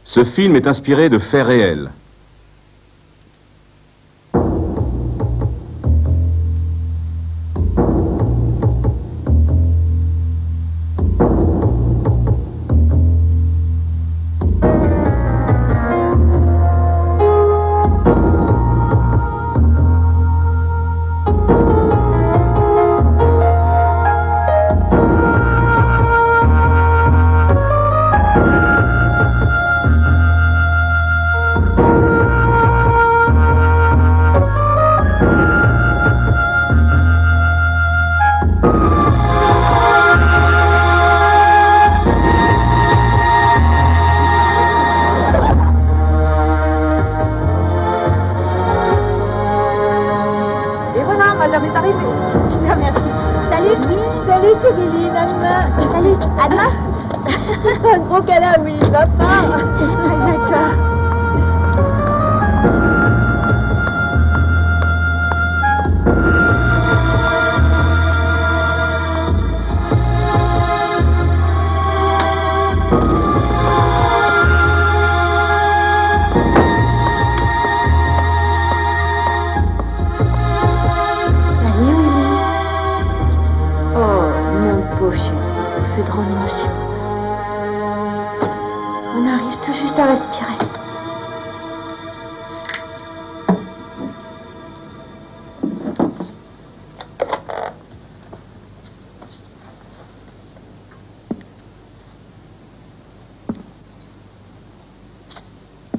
Ce film est inspiré de faits réels.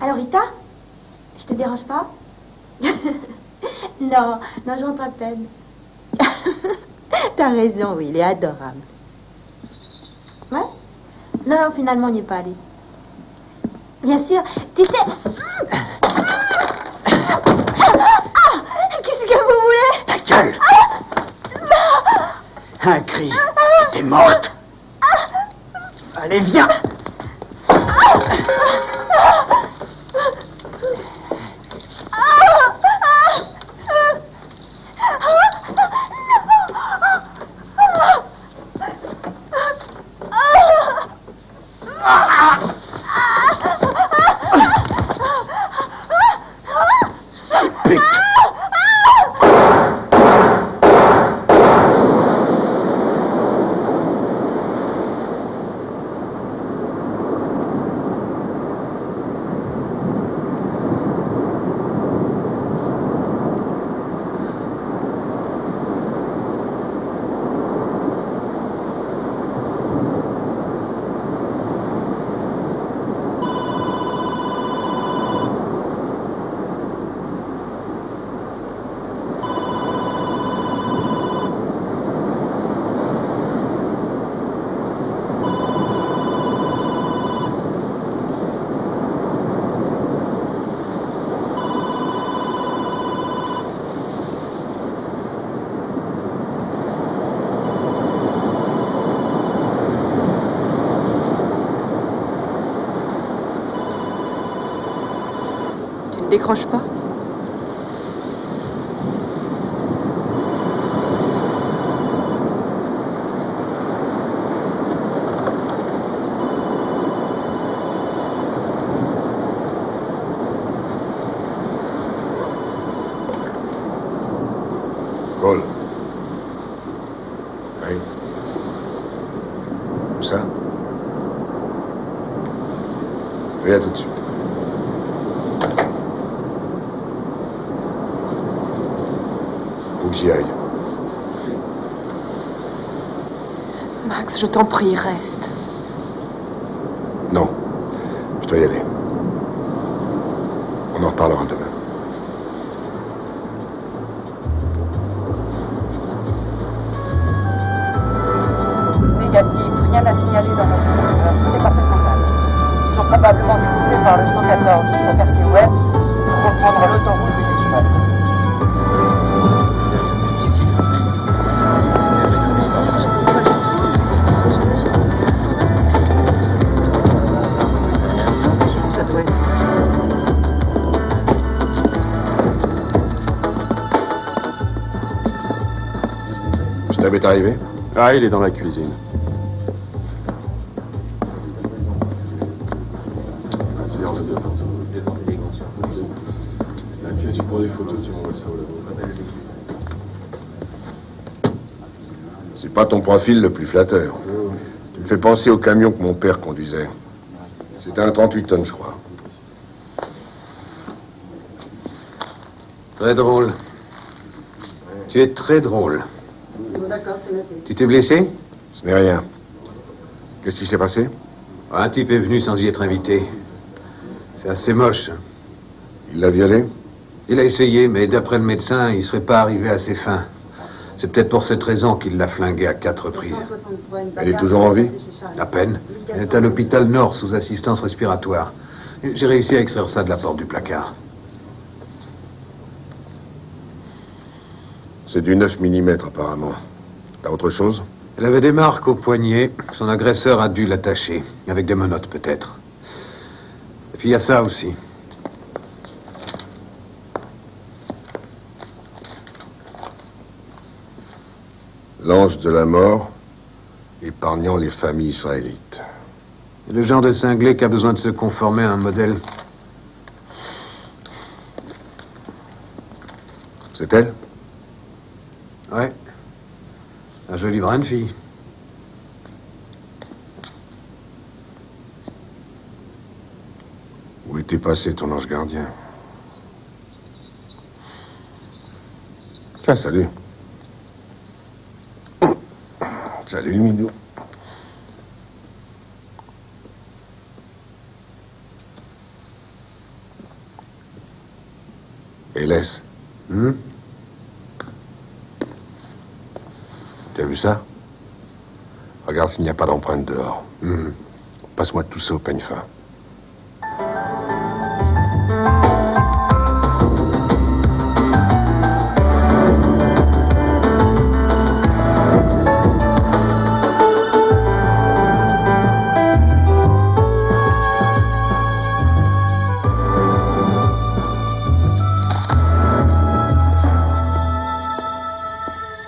Alors Rita, je te dérange pas? Non, j'entre à peine. T'as raison, oui, il est adorable. Ouais? Non, finalement, on n'y est pas allé. Bien sûr, tu sais... Qu'est-ce que vous voulez? Ta gueule! Un cri, t'es morte. Allez, viens! Décroche pas. Paul. Oui. Où ça? Viens tout de suite. Faut que j'y aille. Max, je t'en prie, reste. Non. Je dois y aller. On en reparlera demain. Négatif, rien à signaler dans notre secteur, tout est parfaitement calme. Ils sont probablement découpés par le 114 jusqu'au quartier ouest pour reprendre l'autoroute de Houston. Ça doit être... Stab est arrivé? Ah, il est dans la cuisine. C'est pas ton profil le plus flatteur. Tu me fais penser au camion que mon père conduisait. C'était un 38 tonnes, je crois. Très drôle. Tu es très drôle. Tu t'es blessé? Ce n'est rien. Qu'est-ce qui s'est passé? Un type est venu sans y être invité. C'est assez moche. Il l'a violée? Il a essayé, mais d'après le médecin, il serait pas arrivé à ses fins. C'est peut-être pour cette raison qu'il l'a flinguée à 4 reprises. Elle est toujours en vie? À peine. Elle est à l'hôpital Nord sous assistance respiratoire. J'ai réussi à extraire ça de la porte du placard. C'est du 9 mm apparemment. T'as autre chose? Elle avait des marques au poignet. Son agresseur a dû l'attacher. Avec des menottes, peut-être. Et puis il y a ça aussi. L'ange de la mort, épargnant les familles israélites. C'est le genre de cinglé qui a besoin de se conformer à un modèle. C'est elle? Ouais. Un joli brin de fille. Où était passé ton ange gardien? Tiens, salut. Salut, le minou. Et laisse. Tu as vu ça? Regarde s'il n'y a pas d'empreinte dehors. Passe-moi tout ça au peigne fin.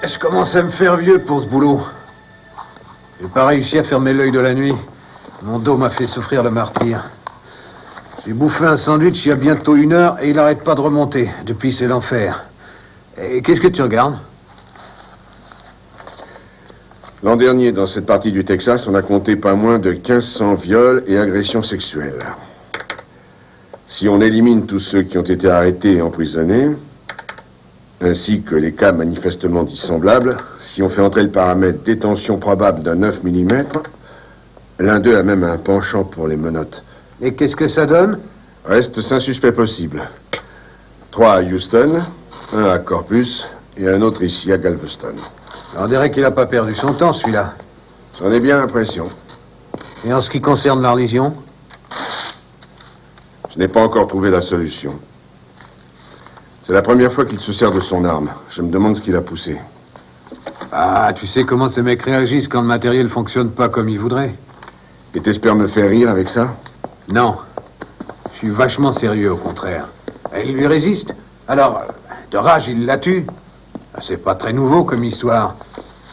Je commence à me faire vieux pour ce boulot. J'ai pas réussi à fermer l'œil de la nuit. Mon dos m'a fait souffrir le martyre. J'ai bouffé un sandwich il y a bientôt 1 heure et il arrête pas de remonter. Depuis, c'est l'enfer. Et qu'est-ce que tu regardes? L'an dernier, dans cette partie du Texas, on a compté pas moins de 1500 viols et agressions sexuelles. Si on élimine tous ceux qui ont été arrêtés et emprisonnés, ainsi que les cas manifestement dissemblables, si on fait entrer le paramètre détention probable d'un 9 mm, l'un d'eux a même un penchant pour les menottes. Et qu'est-ce que ça donne? Reste 5 suspects possibles. 3 à Houston, 1 à Corpus et un autre ici à Galveston. On dirait qu'il a pas perdu son temps, celui-là. J'en ai bien l'impression. Et en ce qui concerne la religion? Je n'ai pas encore trouvé la solution. C'est la première fois qu'il se sert de son arme. Je me demande ce qu'il a poussé. Ah, tu sais comment ces mecs réagissent quand le matériel fonctionne pas comme ils voudraient. Et t'espères me faire rire avec ça? Non. Je suis vachement sérieux, au contraire. Et il lui résiste. Alors, de rage, il la tue. C'est pas très nouveau comme histoire.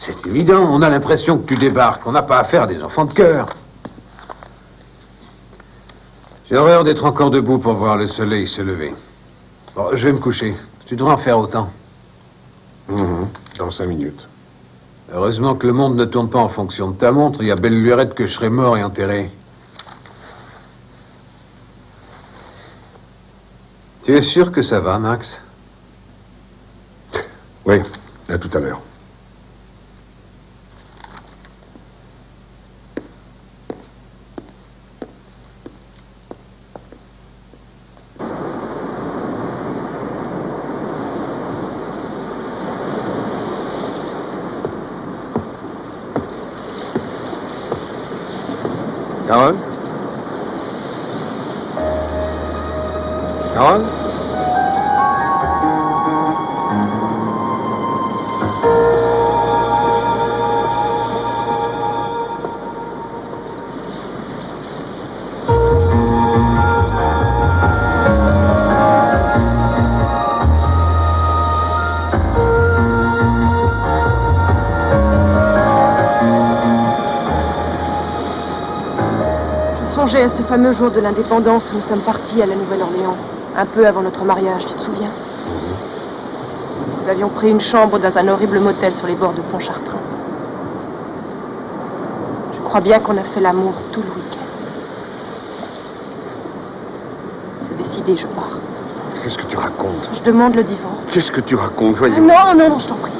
C'est évident, on a l'impression que tu débarques. On n'a pas affaire à des enfants de cœur. J'ai horreur d'être encore debout pour voir le soleil se lever. Bon, je vais me coucher. Tu devrais en faire autant. Dans 5 minutes. Heureusement que le monde ne tourne pas en fonction de ta montre. Il y a belle lurette que je serai mort et enterré. Tu es sûr que ça va, Max? Oui, à tout à l'heure. Carole? Carole? À ce fameux jour de l'indépendance où nous sommes partis à la Nouvelle-Orléans, un peu avant notre mariage, tu te souviens? Nous avions pris une chambre dans un horrible motel sur les bords de Pontchartrain. crois bien qu'on a fait l'amour tout le week-end. C'est décidé, je pars. Qu'est-ce que tu racontes? Je demande le divorce. Qu'est-ce que tu racontes, voyons? Non, non, non, je t'en prie.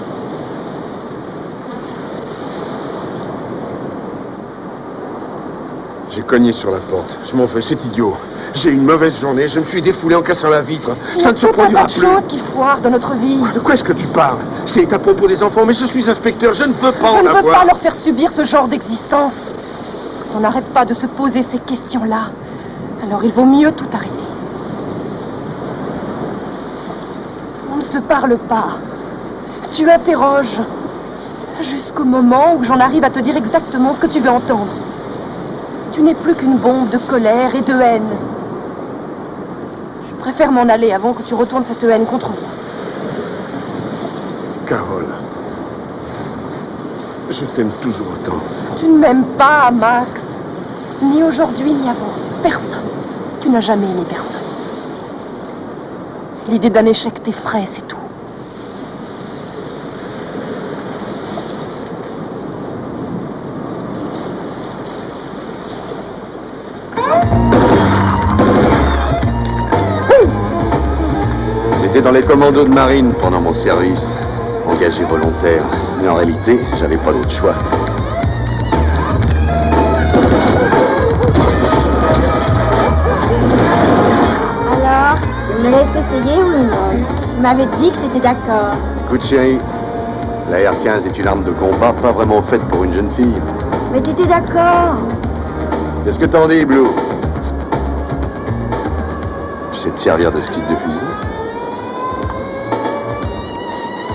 J'ai cogné sur la porte. Je m'en vais, c'est idiot. J'ai eu une mauvaise journée, je me suis défoulé en cassant la vitre. Ça ne se produira plus. Il y a tout un tas de choses qui foirent dans notre vie. De quoi est-ce que tu parles? C'est à propos des enfants, mais je suis inspecteur, je ne veux pas en Je ne veux avoir. pas leur faire subir ce genre d'existence. Quand on n'arrête pas de se poser ces questions-là, alors il vaut mieux tout arrêter. On ne se parle pas. Tu interroges. Jusqu'au moment où j'en arrive à te dire exactement ce que tu veux entendre. Tu n'es plus qu'une bombe de colère et de haine. Je préfère m'en aller avant que tu retournes cette haine contre moi. Carole, je t'aime toujours autant. Tu ne m'aimes pas, Max. Ni aujourd'hui, ni avant. Personne. Tu n'as jamais aimé personne. L'idée d'un échec t'effraie, c'est tout. J'étais dans les commandos de marine pendant mon service, engagé volontaire. Mais en réalité, j'avais pas d'autre choix. Alors, tu me laisses essayer ou non? Tu m'avais dit que c'était d'accord. Écoute chérie, la R15 est une arme de combat pas vraiment faite pour une jeune fille. Mais tu étais d'accord. Qu'est-ce que t'en dis, Blue? Tu sais te servir de ce type de fusil?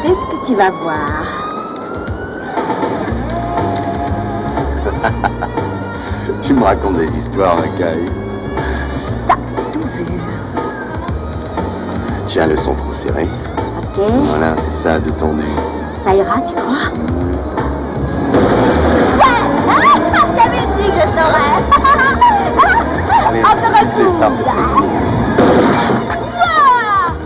C'est ce que tu vas voir. Tu me racontes des histoires, Mackay. Ça, c'est tout vu. Tiens, le son trop serré. Ok. Voilà, c'est ça, détendu. Ça ira, tu crois? Je t'avais dit que je saurais. Allez, Encore un c'est coup. tard cette fois-ci.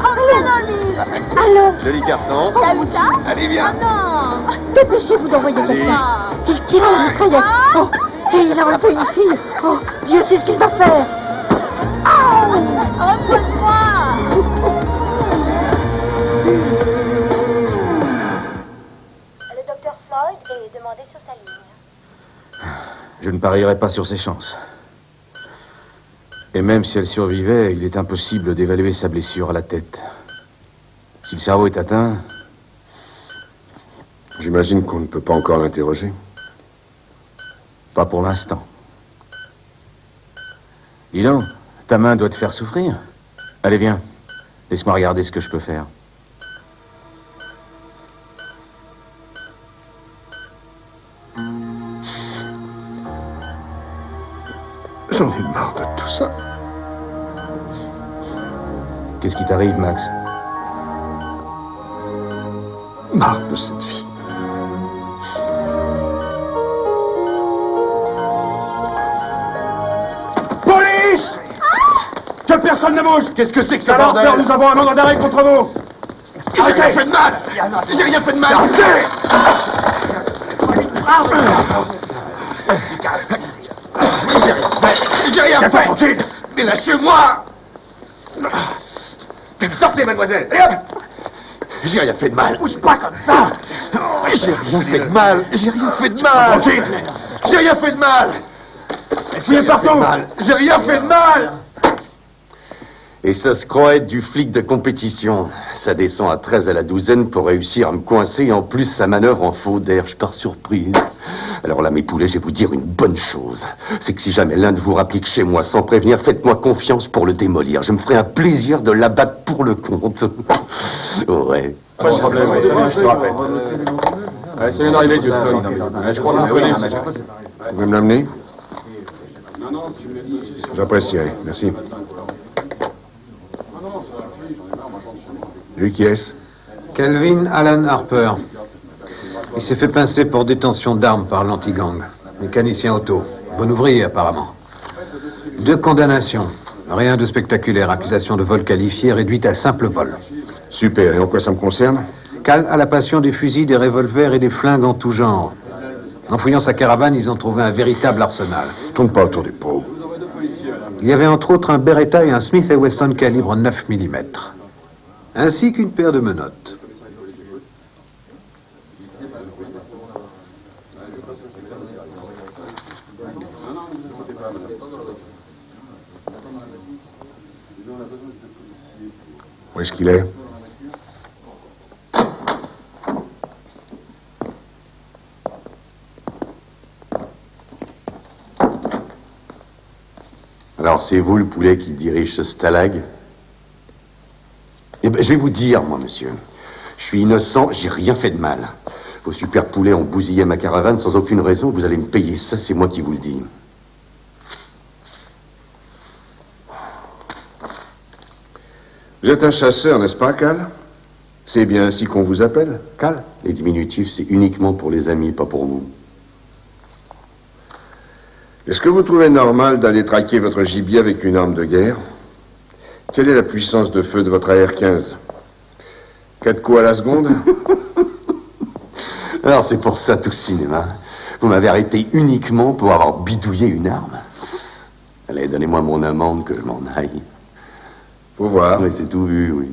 En rien dans le mille. Allons. Joli carton. T'as vu ça? Allez, viens. Oh non. Dépêchez-vous d'envoyer Allez. quelqu'un. Il tire à la mitraillette. Oh, et il a enlevé une fille. Oh, Dieu sait ce qu'il va faire. Repose-moi. Le docteur Floyd est demandé sur sa ligne. Je ne parierai pas sur ses chances. Et même si elle survivait, il est impossible d'évaluer sa blessure à la tête. Si le cerveau est atteint... J'imagine qu'on ne peut pas encore l'interroger. Pas pour l'instant. Dis donc, ta main doit te faire souffrir. Allez, viens. Laisse-moi regarder ce que je peux faire. J'en ai marre de tout ça. Qu'est-ce qui t'arrive, Max? Marre de cette vie. Police! Que personne ne bouge! Qu'est-ce que c'est que ce Alors, bordel? nous avons un mandat d'arrêt contre vous! J'ai rien fait de mal! J'ai rien fait de mal! J'ai rien fait! Tranquille! Mais lâchez-moi! Sortez, mademoiselle! Allez hop! J'ai rien fait de mal! Bouge pas comme ça! J'ai rien fait de mal! J'ai rien fait de mal! Tranquille! J'ai rien fait de mal! Fuyez partout! J'ai rien fait de mal! Et ça se croit être du flic de compétition. Ça descend à 13 à la douzaine pour réussir à me coincer. Et en plus, ça manœuvre en faux d'air. Je pars surprise. Alors là, mes poulets, je vais vous dire une bonne chose. C'est que si jamais l'un de vous rapplique chez moi sans prévenir, faites-moi confiance pour le démolir. Je me ferai un plaisir de l'abattre pour le compte. Ouais. Pas de problème, je te rappelle. C'est bien d'arriver, Houston. Je crois qu'on connaît. Vous pouvez me l'amener? J'apprécierai. Merci. Lui qui est-ce? Calvin Alan Harper. Il s'est fait pincer pour détention d'armes par l'anti-gang. Mécanicien auto. Bon ouvrier, apparemment. 2 condamnations. Rien de spectaculaire. Accusation de vol qualifié réduite à simple vol. Super. Et en quoi ça me concerne? Cal a la passion des fusils, des revolvers et des flingues en tout genre. En fouillant sa caravane, ils ont trouvé un véritable arsenal. Tourne pas autour du pot. Il y avait entre autres un Beretta et un Smith & Wesson calibre 9 mm, ainsi qu'une paire de menottes. Où est-ce qu'il est? Alors, c'est vous le poulet qui dirige ce stalag? Eh ben, je vais vous dire, moi, monsieur. Je suis innocent, j'ai rien fait de mal. Vos super poulets ont bousillé ma caravane sans aucune raison. Vous allez me payer ça, c'est moi qui vous le dis. Vous êtes un chasseur, n'est-ce pas, Cal? C'est bien ainsi qu'on vous appelle, Cal? Les diminutifs, c'est uniquement pour les amis, pas pour vous. Est-ce que vous trouvez normal d'aller traquer votre gibier avec une arme de guerre? Quelle est la puissance de feu de votre AR-15? 4 coups à la seconde? Alors, c'est pour ça tout ce cinéma. Vous m'avez arrêté uniquement pour avoir bidouillé une arme. Allez, donnez-moi mon amende que je m'en aille. Faut voir. Oui, c'est tout vu, oui.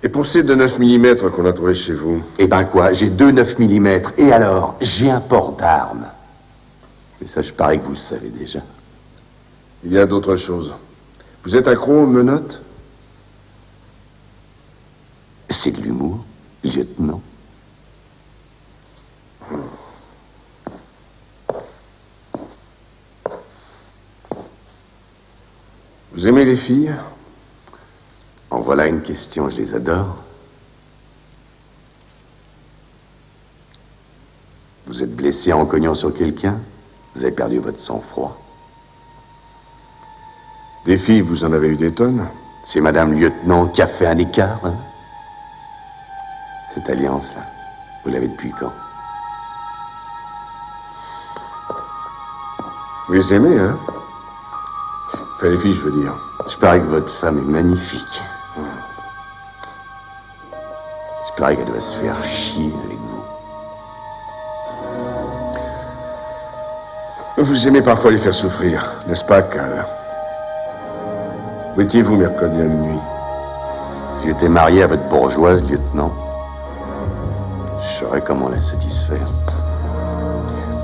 Et pour ces 2 9 mm qu'on a trouvés chez vous? Eh ben quoi, j'ai 2 9 mm. Et alors, j'ai un port d'armes. Mais ça, je parie que vous le savez déjà. Il y a d'autres choses. Vous êtes accro aux menottes? C'est de l'humour, lieutenant. Vous aimez les filles? En voilà une question, je les adore. Vous êtes blessé en cognant sur quelqu'un? Vous avez perdu votre sang-froid. Des filles, vous en avez eu des tonnes? C'est Madame Lieutenant qui a fait un écart, hein? Cette alliance-là, vous l'avez depuis quand? Vous les aimez, hein? Enfin, les filles, je veux dire. Je parie que votre femme est magnifique. Je parie qu'elle doit se faire chier avec vous. Vous aimez parfois les faire souffrir, n'est-ce pas, Cal? Où étiez-vous mercredi à minuit? Si j'étais marié à votre bourgeoise, lieutenant, je saurais comment la satisfaire.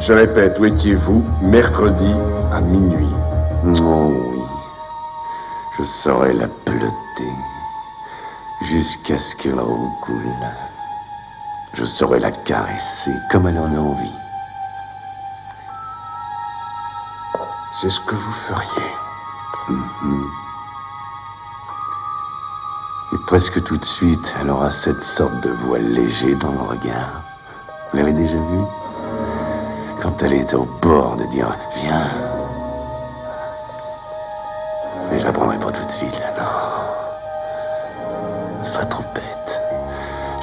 Je répète, où étiez-vous mercredi à minuit? Oh oui, je saurais la peloter jusqu'à ce qu'elle recoule. Je saurais la caresser comme elle en a envie. C'est ce que vous feriez. Et presque tout de suite, elle aura cette sorte de voile léger dans le regard. Vous l'avez déjà vu? Quand elle est au bord de dire « Viens ». Mais je la prendrai pas tout de suite, là, non. Ce serait trop bête.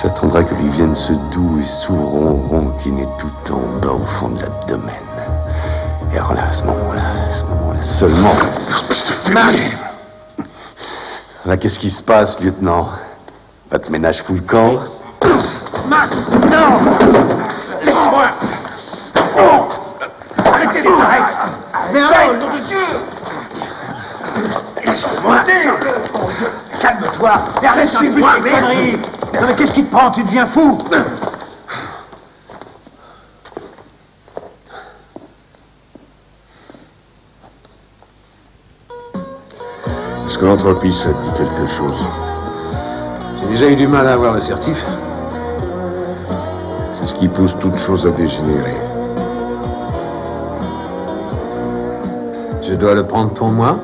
J'attendrai que lui vienne ce doux et sourd ronron qui naît tout en bas au fond de l'abdomen. Et alors là, à ce moment-là seulement... Max! Là, qu'est-ce qui se passe, lieutenant? Votre ménage fout le camp? Max! Non! Max, laisse-moi! Oh! Arrêtez les arrêtes! Arrête, nom de Dieu! Laisse-moi! Calme-toi! Et arrête de suivre tes conneries! Non mais qu'est-ce qui te prend? Tu deviens fou! Est-ce que l'entreprise, ça te dit quelque chose? J'ai déjà eu du mal à avoir le certif. C'est ce qui pousse toute chose à dégénérer. Je dois le prendre pour moi?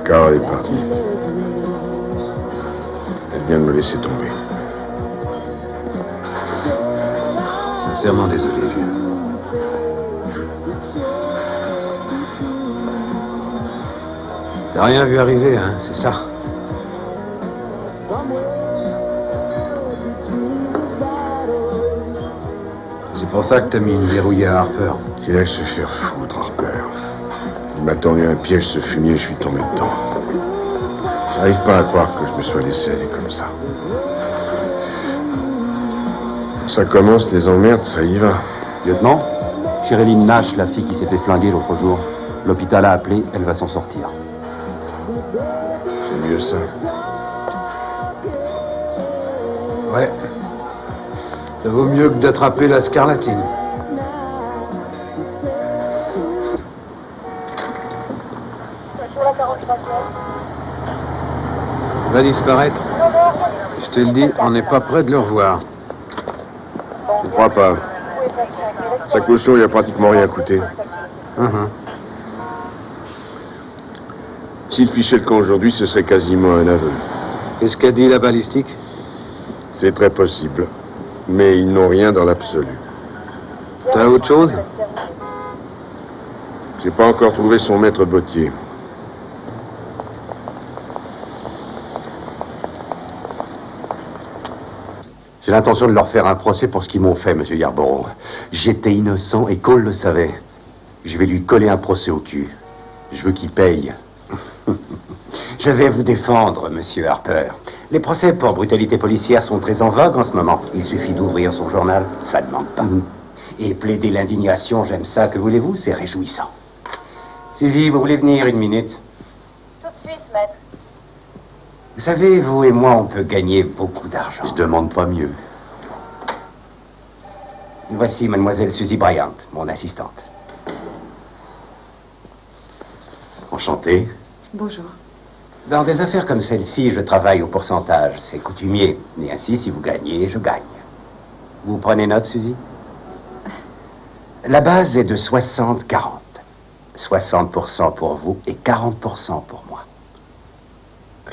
Carole est partie. Elle vient de me laisser tomber. Sincèrement désolé, vieux. T'as rien vu arriver, hein, c'est ça? C'est pour ça que t'as mis une verrouillée à Harper. Qu'il aille se faire foutre, Harper. Il m'a tendu un piège, ce fumier, je suis tombé dedans. J'arrive pas à croire que je me sois laissé aller comme ça. Ça commence, les emmerdes, ça y va. Lieutenant, Sherilyn Nash, la fille qui s'est fait flinguer l'autre jour. L'hôpital a appelé, elle va s'en sortir. C'est mieux ça. Ouais. Ça vaut mieux que d'attraper la scarlatine. Sur la 43e. Va disparaître. Non, non, rien du tout. Je te le dis, on n'est pas près de le revoir. Je crois pas. Vous pouvez faire ça, mais restez Sa caution, il a pratiquement rien coûté. S'il fichait le camp aujourd'hui, ce serait quasiment un aveu. Qu'est-ce qu'a dit la balistique? C'est très possible. Mais ils n'ont rien dans l'absolu. T'as autre chose? J'ai pas encore trouvé son maître bottier. J'ai l'intention de leur faire un procès pour ce qu'ils m'ont fait, monsieur Yarborough. J'étais innocent et Cole le savait. Je vais lui coller un procès au cul. Je veux qu'il paye. Je vais vous défendre, monsieur Harper. Les procès pour brutalité policière sont très en vogue en ce moment. Il suffit d'ouvrir son journal, ça ne manque pas. Et plaider l'indignation, j'aime ça, que voulez-vous, c'est réjouissant. Suzy, vous voulez venir une minute? Tout de suite, maître. Vous savez, vous et moi, on peut gagner beaucoup d'argent. Je demande pas mieux. Voici mademoiselle Suzy Bryant, mon assistante. Enchanté. Bonjour. Dans des affaires comme celle-ci, je travaille au pourcentage. C'est coutumier. Et ainsi, si vous gagnez, je gagne. Vous prenez note, Suzy? La base est de 60-40. 60% pour vous et 40% pour moi.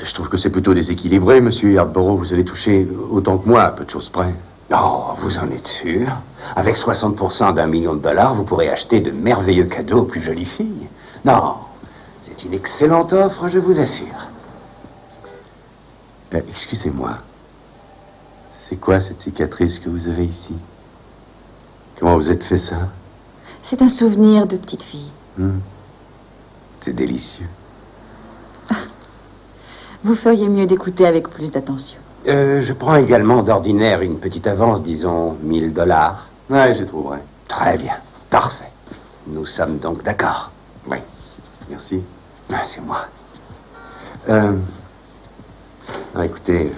Je trouve que c'est plutôt déséquilibré, monsieur Yarborough. Vous allez toucher autant que moi, à peu de choses près. Oh, vous en êtes sûr? Avec 60% d'1 million de dollars, vous pourrez acheter de merveilleux cadeaux aux plus jolies filles. Non, c'est une excellente offre, je vous assure. Excusez-moi. C'est quoi cette cicatrice que vous avez ici? Comment vous êtes fait ça? C'est un souvenir de petite fille. C'est délicieux. Vous feriez mieux d'écouter avec plus d'attention. Je prends également d'ordinaire une petite avance, disons 1000 dollars. Ouais, je trouverai. Très bien, parfait. Nous sommes donc d'accord. Oui, merci. C'est moi. Écoutez,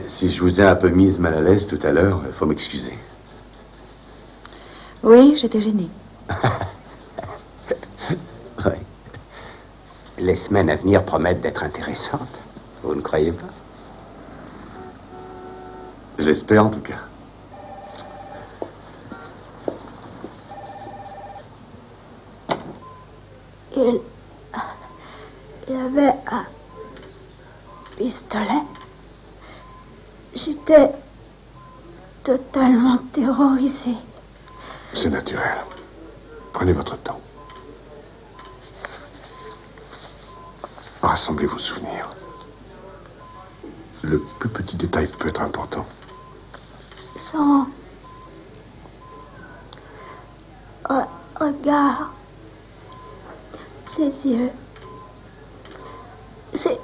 si je vous ai un peu mise mal à l'aise tout à l'heure, il faut m'excuser. Oui, j'étais gênée. Ouais. Les semaines à venir promettent d'être intéressantes. Vous ne croyez pas? Je l'espère en tout cas. Il avait un pistolet. J'étais totalement terrorisée. C'est naturel. Prenez votre temps. Rassemblez vos souvenirs. Le plus petit détail peut être important. Son regard, ses yeux, ses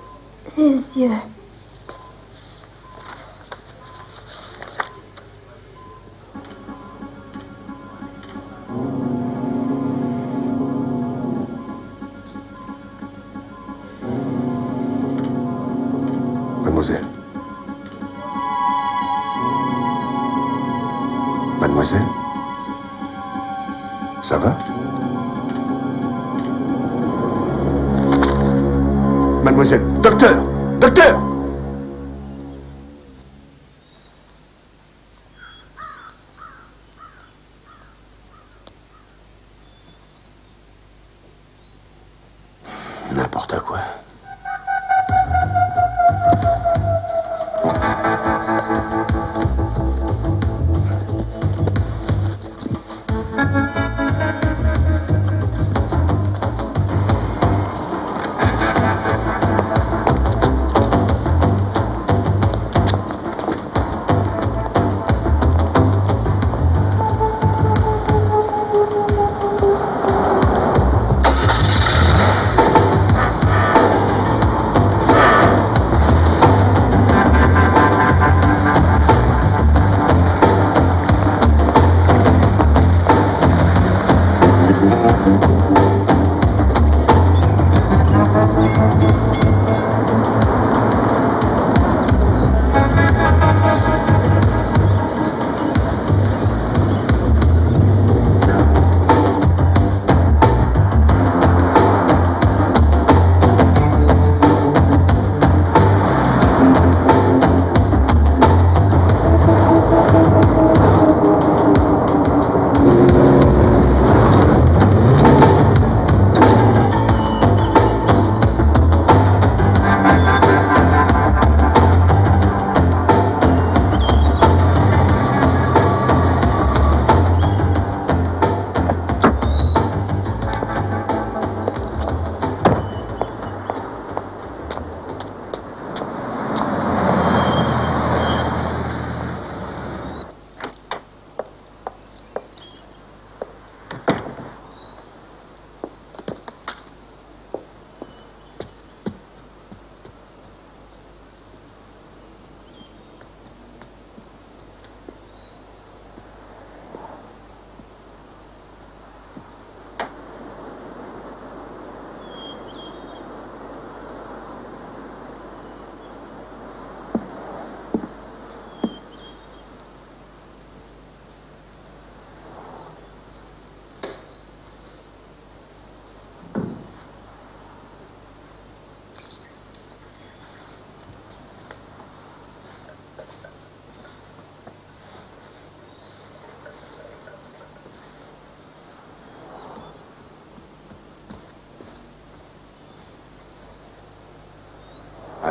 yeux. Mademoiselle. Mademoiselle? Ça va? Mademoiselle, docteur! Docteur! N'importe quoi.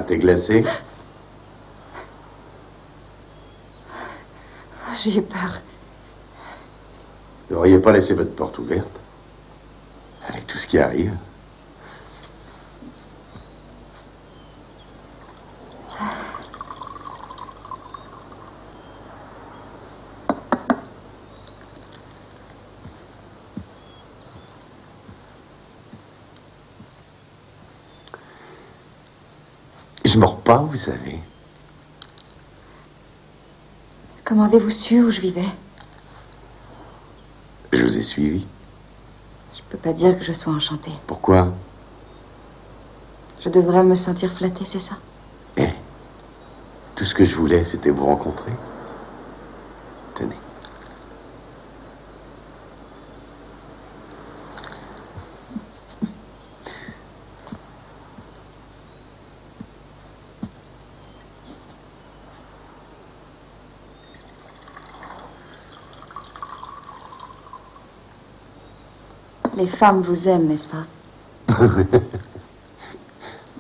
T'es glacé? J'ai eu peur. Vous n'auriez pas laissé votre porte ouverte? Avec tout ce qui arrive. Je mords pas, vous savez. Comment avez-vous su où je vivais? Je vous ai suivi. Je peux pas dire que je sois enchantée. Pourquoi? Je devrais me sentir flattée, c'est ça? Eh, tout ce que je voulais, c'était vous rencontrer. Tenez. Les femmes vous aiment, n'est-ce pas?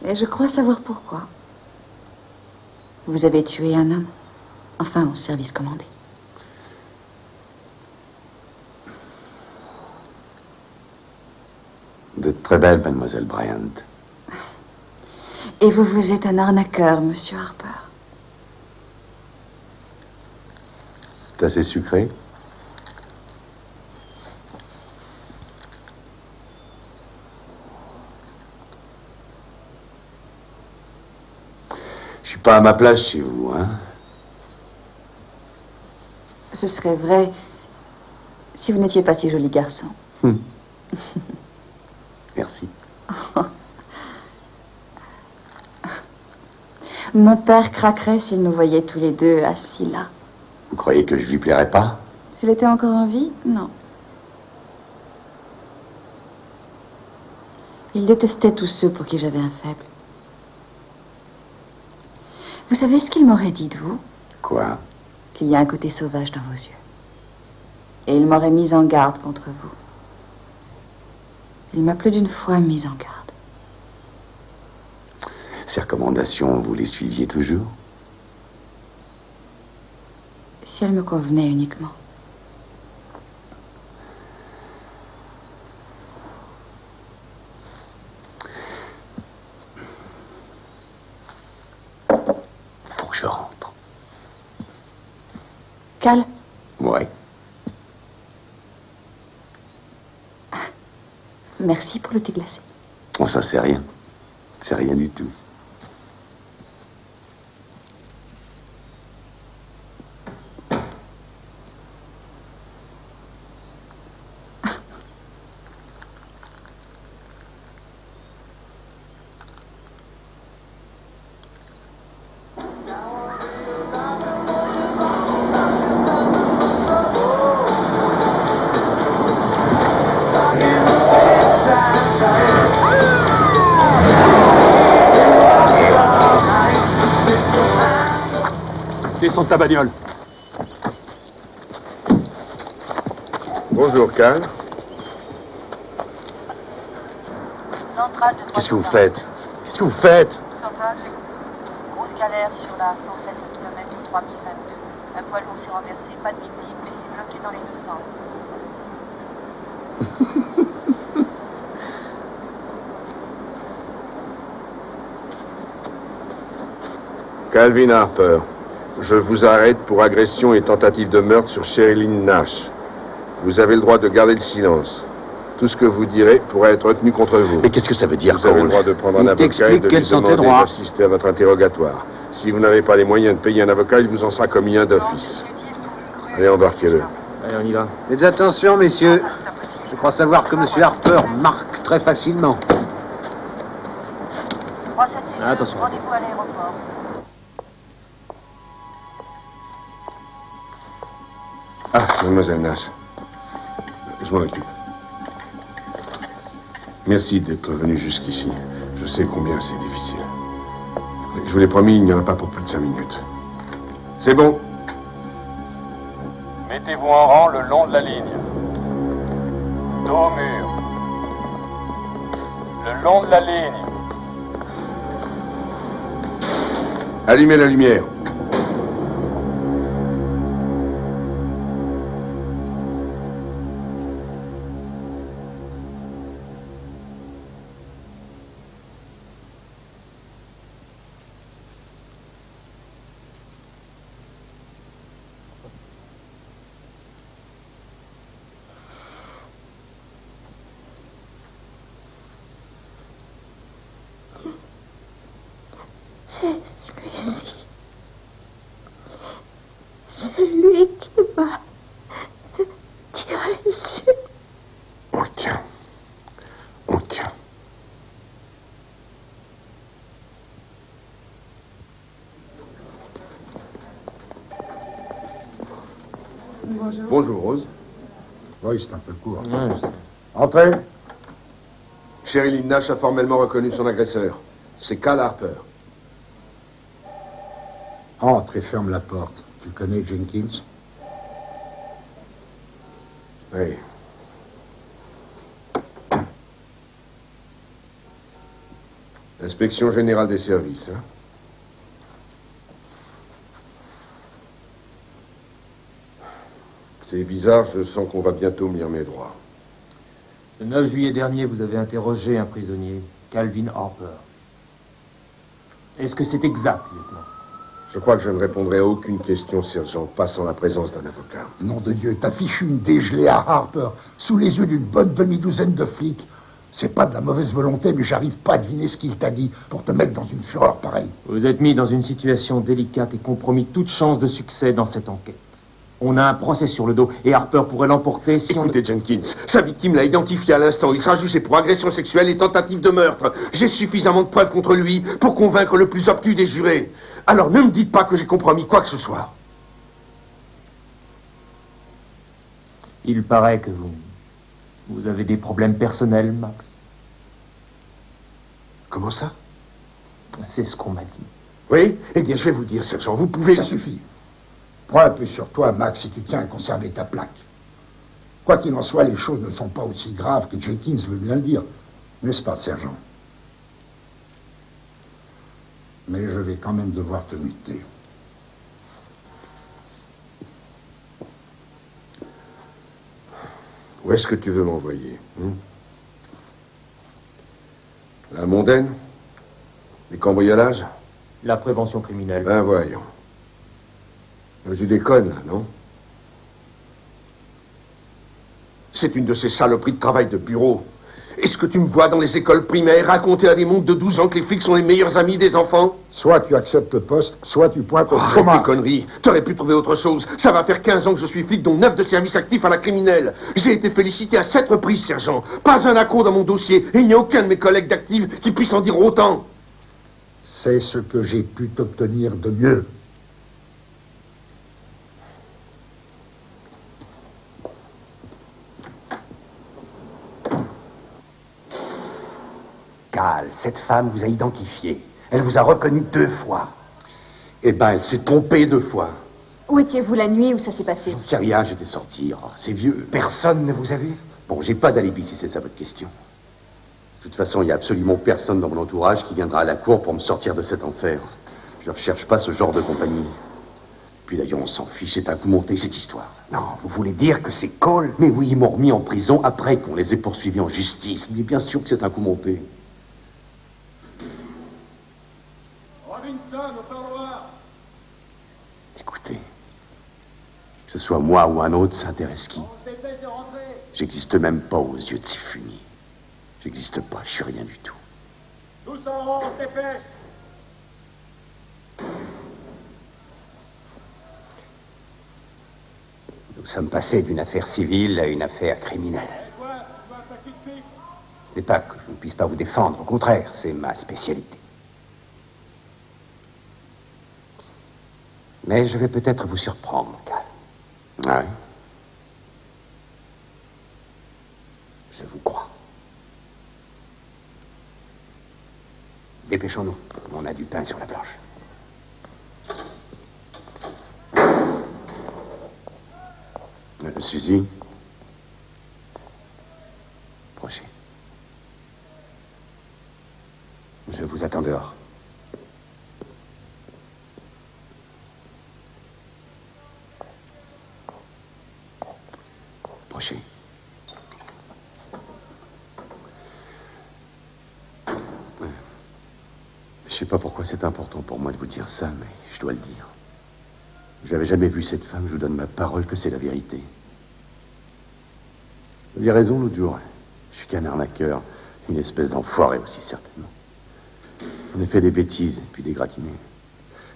Et je crois savoir pourquoi. Vous avez tué un homme. Enfin, en service commandé. Vous êtes très belle, mademoiselle Bryant. Et vous êtes un arnaqueur, monsieur Harper. C'est assez sucré? Je suis pas à ma place chez vous, hein? Ce serait vrai si vous n'étiez pas si joli garçon. Merci. Mon père craquerait s'il nous voyait tous les deux assis là. Vous croyez que je lui plairais pas? S'il était encore en vie, non. Il détestait tous ceux pour qui j'avais un faible. Vous savez ce qu'il m'aurait dit de vous? Quoi? Qu'il y a un côté sauvage dans vos yeux. Et il m'aurait mis en garde contre vous. Il m'a plus d'une fois mis en garde. Ces recommandations, vous les suiviez toujours? Si elles me convenaient uniquement. Faut que je rentre. Cal? Ouais. Merci pour le thé glacé. Bon, ça, c'est rien. C'est rien du tout. Descends de ta bagnole. Bonjour, Cal. Qu'est-ce que vous faites? Qu'est-ce que vous faites? Grosse galère sur la 107 km 3022. Un poids lourd s'est renversé, pas de victime, mais c'est bloqué dans les deux sens. Calvin Harper, je vous arrête pour agression et tentative de meurtre sur Sherilyn Nash. Vous avez le droit de garder le silence. Tout ce que vous direz pourra être retenu contre vous. Mais qu'est-ce que ça veut dire, Vous avez le droit de prendre un avocat et de lui demander d'assister à votre interrogatoire. Si vous n'avez pas les moyens de payer un avocat, il vous en sera commis un d'office. Allez, embarquez-le. Allez, on y va. Faites attention, messieurs. Je crois savoir que M. Harper marque très facilement. Attention. Rendez-vous à l'aéroport. Ah, mademoiselle Nash. Je m'en occupe. Merci d'être venu jusqu'ici. Je sais combien c'est difficile. Je vous l'ai promis, il n'y en a pas pour plus de 5 minutes. C'est bon. Mettez-vous en rang le long de la ligne. Dos au mur. Le long de la ligne. Allumez la lumière. C'est celui-ci. C'est lui qui m'a tiré dessus. On le tient. On le tient. Bonjour. Bonjour, Rose. Oui, c'est un peu court. Ouais, je sais. Entrez. Sherilyn Nash a formellement reconnu son agresseur. C'est Cal Harper. Entre et ferme la porte. Tu connais Jenkins? Oui. Inspection générale des services, hein? C'est bizarre, je sens qu'on va bientôt me lire mes droits. Le 9 juillet dernier, vous avez interrogé un prisonnier, Calvin Harper. Est-ce que c'est exact, lieutenant? Je crois que je ne répondrai à aucune question, sergent, pas sans la présence d'un avocat. Nom de Dieu, t'as fichu une dégelée à Harper, sous les yeux d'une bonne demi-douzaine de flics. C'est pas de la mauvaise volonté, mais j'arrive pas à deviner ce qu'il t'a dit pour te mettre dans une fureur pareille. Vous êtes mis dans une situation délicate et compromis toute chance de succès dans cette enquête. On a un procès sur le dos et Harper pourrait l'emporter si Écoutez, Jenkins, sa victime l'a identifié à l'instant. Il sera jugé pour agression sexuelle et tentative de meurtre. J'ai suffisamment de preuves contre lui pour convaincre le plus obtus des jurés. Alors ne me dites pas que j'ai compromis quoi que ce soit. Il paraît que vous avez des problèmes personnels, Max. Comment ça? C'est ce qu'on m'a dit. Oui? Eh bien, je vais vous dire, sergent, vous pouvez... Ça suffit. Prends un peu sur toi, Max, si tu tiens à conserver ta plaque. Quoi qu'il en soit, les choses ne sont pas aussi graves que Jenkins veut bien le dire. N'est-ce pas, sergent? Mais je vais quand même devoir te muter. Où est-ce que tu veux m'envoyer? La mondaine? Les cambriolages? La prévention criminelle. Ben voyons. Tu déconnes, là, non? C'est une de ces saloperies de travail de bureau. Est-ce que tu me vois dans les écoles primaires raconter à des mondes de 12 ans que les flics sont les meilleurs amis des enfants? Soit tu acceptes le poste, soit tu pointes au Arrête tes conneries. T'aurais pu trouver autre chose. Ça va faire 15 ans que je suis flic, dont 9 de service actif à la criminelle. J'ai été félicité à 7 reprises, sergent. Pas un accro dans mon dossier. Et il n'y a aucun de mes collègues d'actifs qui puisse en dire autant. C'est ce que j'ai pu t'obtenir de mieux. Cal, cette femme vous a identifié. Elle vous a reconnu 2 fois. Eh ben, elle s'est trompée 2 fois. Où étiez-vous la nuit où ça s'est passé? J'en sais rien, j'étais sorti. Oh, c'est vieux. Personne ne vous a vu? Bon, j'ai pas d'alibi si c'est ça votre question. De toute façon, il n'y a absolument personne dans mon entourage qui viendra à la cour pour me sortir de cet enfer. Je ne recherche pas ce genre de compagnie. Puis d'ailleurs, on s'en fiche, c'est un coup monté, cette histoire. Non, vous voulez dire que c'est Cole? Mais oui, ils m'ont remis en prison après qu'on les ait poursuivis en justice. Mais bien sûr que c'est un coup monté. Robinson, au parloir. Écoutez, que ce soit moi ou un autre, ça intéresse qui? J'existe même pas aux yeux de ces fumiers. J'existe pas, je suis rien du tout. Tous en rang, on se dépêche. Nous sommes passés d'une affaire civile à une affaire criminelle. Ce n'est pas que je ne puisse pas vous défendre, au contraire, c'est ma spécialité. Mais je vais peut-être vous surprendre, Cal. Ouais. Je vous crois. Dépêchons-nous. On a du pain sur la planche. Suzy. Approchez. Je vous attends dehors. approcher. Je sais pas pourquoi c'est important pour moi de vous dire ça, mais je dois le dire. Je n'avais jamais vu cette femme, je vous donne ma parole que c'est la vérité. Vous aviez raison l'autre jour. Je suis qu'un arnaqueur, une espèce d'enfoiré aussi, certainement. On a fait des bêtises, puis des gratinées.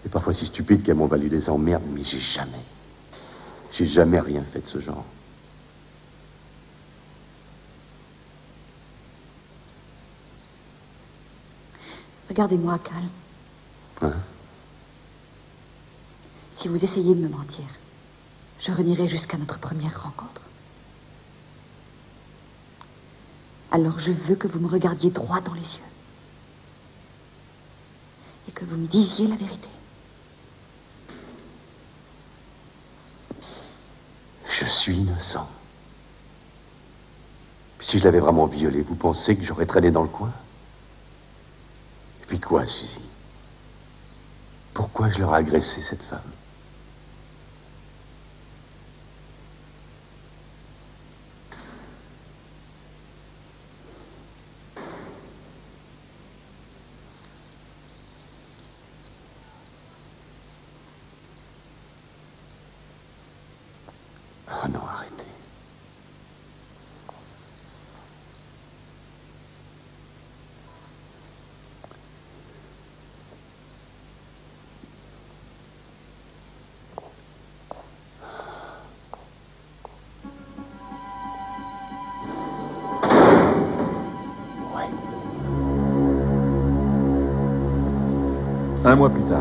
Et parfois si stupides qu'elles m'ont valu des emmerdes, mais j'ai jamais rien fait de ce genre. Regardez-moi, Cal. Hein? Si vous essayez de me mentir, je renierai jusqu'à notre première rencontre. Alors je veux que vous me regardiez droit dans les yeux. Et que vous me disiez la vérité. Je suis innocent. Puis si je l'avais vraiment violée, vous pensez que j'aurais traîné dans le coin? Et puis quoi, Suzy? Pourquoi je leur ai agressé cette femme? Oh non, arrêtez. Un mois plus tard.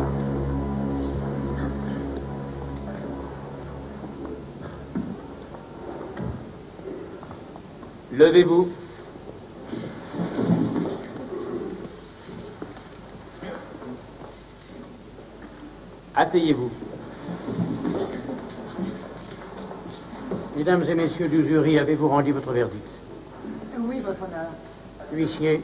Levez-vous. Asseyez-vous. Mesdames et messieurs du jury, avez-vous rendu votre verdict? Oui, votre honneur. Huissier.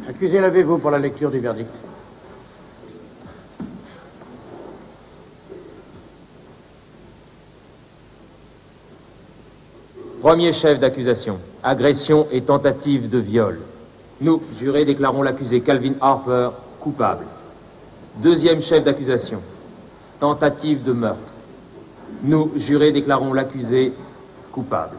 Accusé, levez-vous pour la lecture du verdict. Premier chef d'accusation, agression et tentative de viol. Nous, jurés, déclarons l'accusé Calvin Harper coupable. Deuxième chef d'accusation, tentative de meurtre. Nous, jurés, déclarons l'accusé coupable.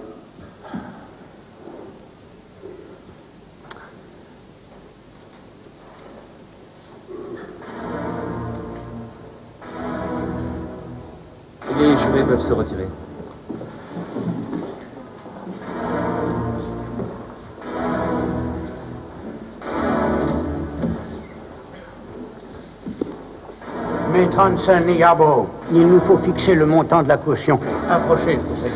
Les jurés peuvent se retirer. Maître Hansen et Yabo, il nous faut fixer le montant de la caution. Approchez, s'il vous plaît.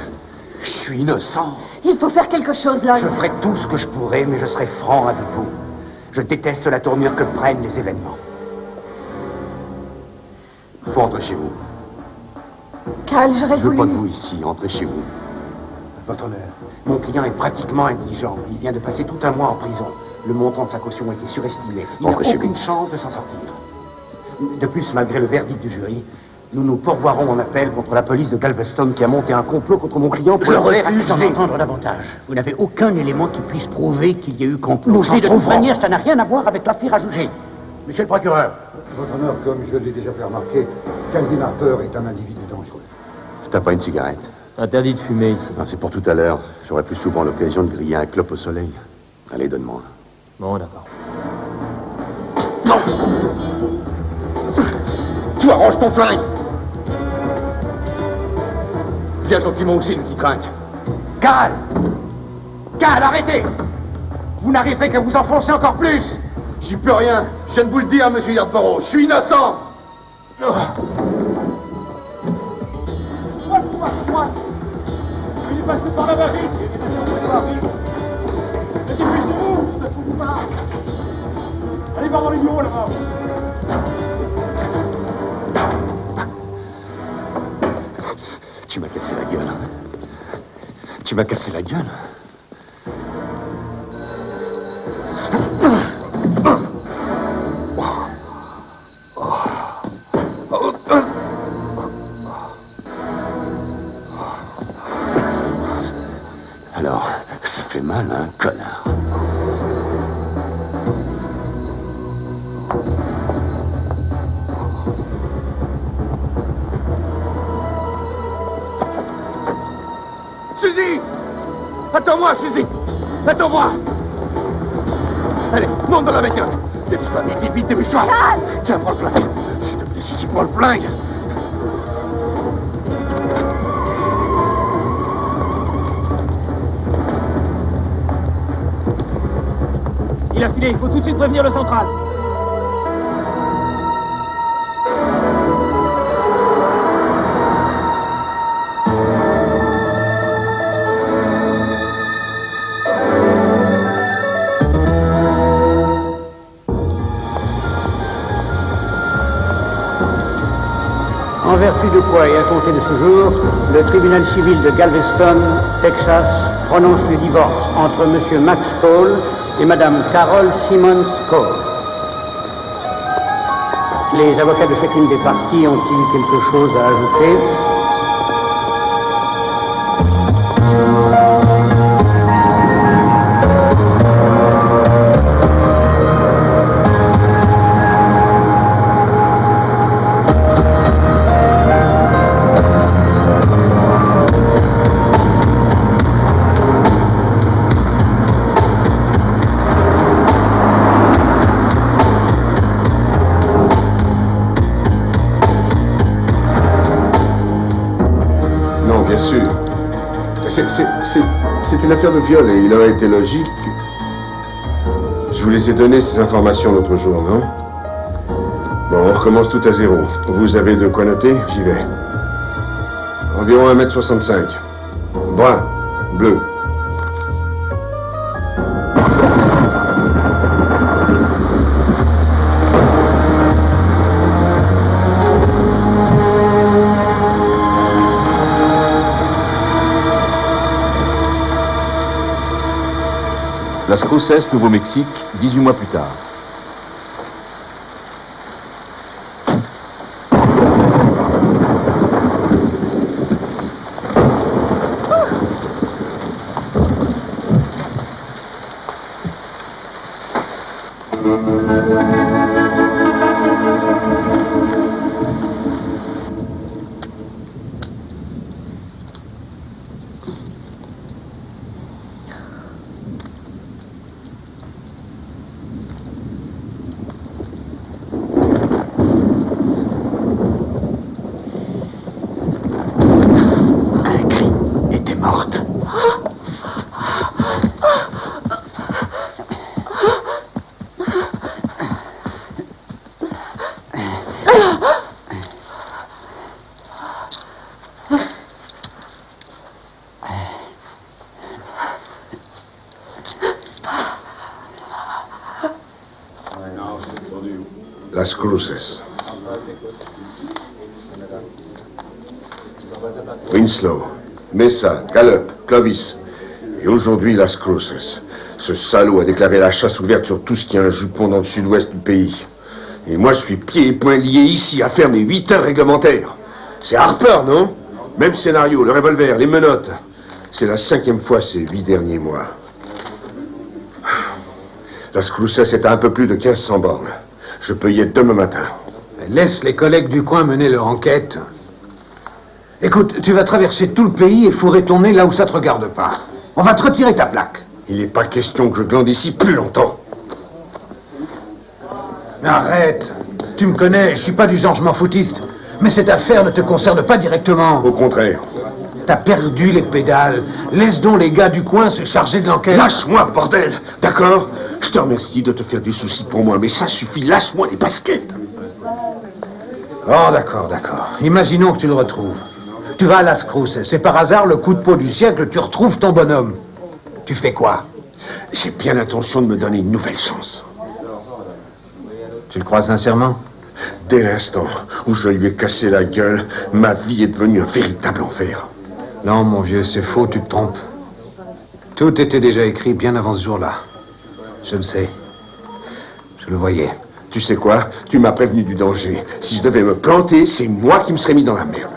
Je suis innocent. Il faut faire quelque chose, là. Je ferai tout ce que je pourrai, mais je serai franc avec vous. Je déteste la tournure que prennent les événements. Faut rentrer chez vous. Cal, j'aurais Je veux voulu... pas de vous ici, entrez chez vous. Votre honneur, mon client est pratiquement indigent. Il vient de passer tout un mois en prison. Le montant de sa caution a été surestimé. Il n'a Rentrez chez aucune vous. chance de s'en sortir. De plus, malgré le verdict du jury, nous nous pourvoirons en appel contre la police de Galveston qui a monté un complot contre mon client pour Je le refuse d'en refuser. entendre davantage. Vous n'avez aucun élément qui puisse prouver qu'il y a eu complot. Nous en Et de toute trouverons. manière, ça n'a rien à voir avec l'affaire à juger. Monsieur le procureur. Votre honneur, comme je l'ai déjà fait remarquer, Calvin Harper est un individu dangereux. T'as pas une cigarette? Interdit de fumer ici. Non, c'est pour tout à l'heure. J'aurai plus souvent l'occasion de griller un clope au soleil. Allez, donne-moi. Bon, d'accord. Non! Toi, range ton flingue! Viens gentiment aussi, nous qui trinque. Cal! Cal, arrêtez! Vous n'arriverez qu'à vous enfoncer encore plus! J'y peux rien. Je viens de vous le dire, monsieur Yardborough. Je suis innocent! Je suis passé par la barrique. Mais dépêchez-vous, je ne trouve pas. Allez voir dans les bureaux là-bas. cassé la gueule. Tu m'as cassé la gueule. Alors, ça fait mal, hein, connard. Suzy! Attends-moi, Suzy! Attends-moi! Allez, monte dans la bagnole! Dépêche-toi, vite, vite, vite, dépêche-toi! Tiens, prends le flingue! S'il te plaît, Suzy, prends le flingue! Il a filé, il faut tout de suite prévenir le central. En vertu de quoi et à compter de ce jour, le tribunal civil de Galveston, Texas, prononce le divorce entre M. Max Cole et Mme Carol Simmons Cole. Les avocats de chacune des parties ont-ils quelque chose à ajouter? Bien sûr. C'est une affaire de viol et il aurait été logique. Je vous les ai donné ces informations l'autre jour, non? Bon, on recommence tout à zéro. Vous avez de quoi noter? J'y vais. Environ 1m65. Brun, bleu. Las Cruces, Nouveau-Mexique, 18 mois plus tard. Las Cruces. Winslow, Mesa, Gallup, Clovis. Et aujourd'hui, Las Cruces. Ce salaud a déclaré la chasse ouverte sur tout ce qui a un jupon dans le sud-ouest du pays. Et moi, je suis pieds et poings liés ici à faire mes 8 heures réglementaires. C'est Harper, non? Même scénario, le revolver, les menottes. C'est la 5e fois ces 8 derniers mois. Las Cruces est à un peu plus de 1500 bornes. Je peux y être demain matin. Laisse les collègues du coin mener leur enquête. Écoute, tu vas traverser tout le pays et fourrer ton nez là où ça te regarde pas. On va te retirer ta plaque. Il n'est pas question que je glande ici plus longtemps. Arrête. Tu me connais, je suis pas du genre je m'en foutiste. Mais cette affaire ne te concerne pas directement. Au contraire. T'as perdu les pédales. Laisse donc les gars du coin se charger de l'enquête. Lâche-moi, bordel. D'accord? Je te remercie de te faire des soucis pour moi, mais ça suffit. Lâche-moi les baskets. Oh, d'accord, d'accord. Imaginons que tu le retrouves. Tu vas à Las Cruces. C'est par hasard le coup de peau du siècle, tu retrouves ton bonhomme. Tu fais quoi? J'ai bien l'intention de me donner une nouvelle chance. Tu le crois sincèrement? Dès l'instant où je lui ai cassé la gueule, ma vie est devenue un véritable enfer. Non, mon vieux, c'est faux, tu te trompes. Tout était déjà écrit bien avant ce jour-là. Je le sais. Je le voyais. Tu sais quoi? Tu m'as prévenu du danger. Si je devais me planter, c'est moi qui me serais mis dans la merde.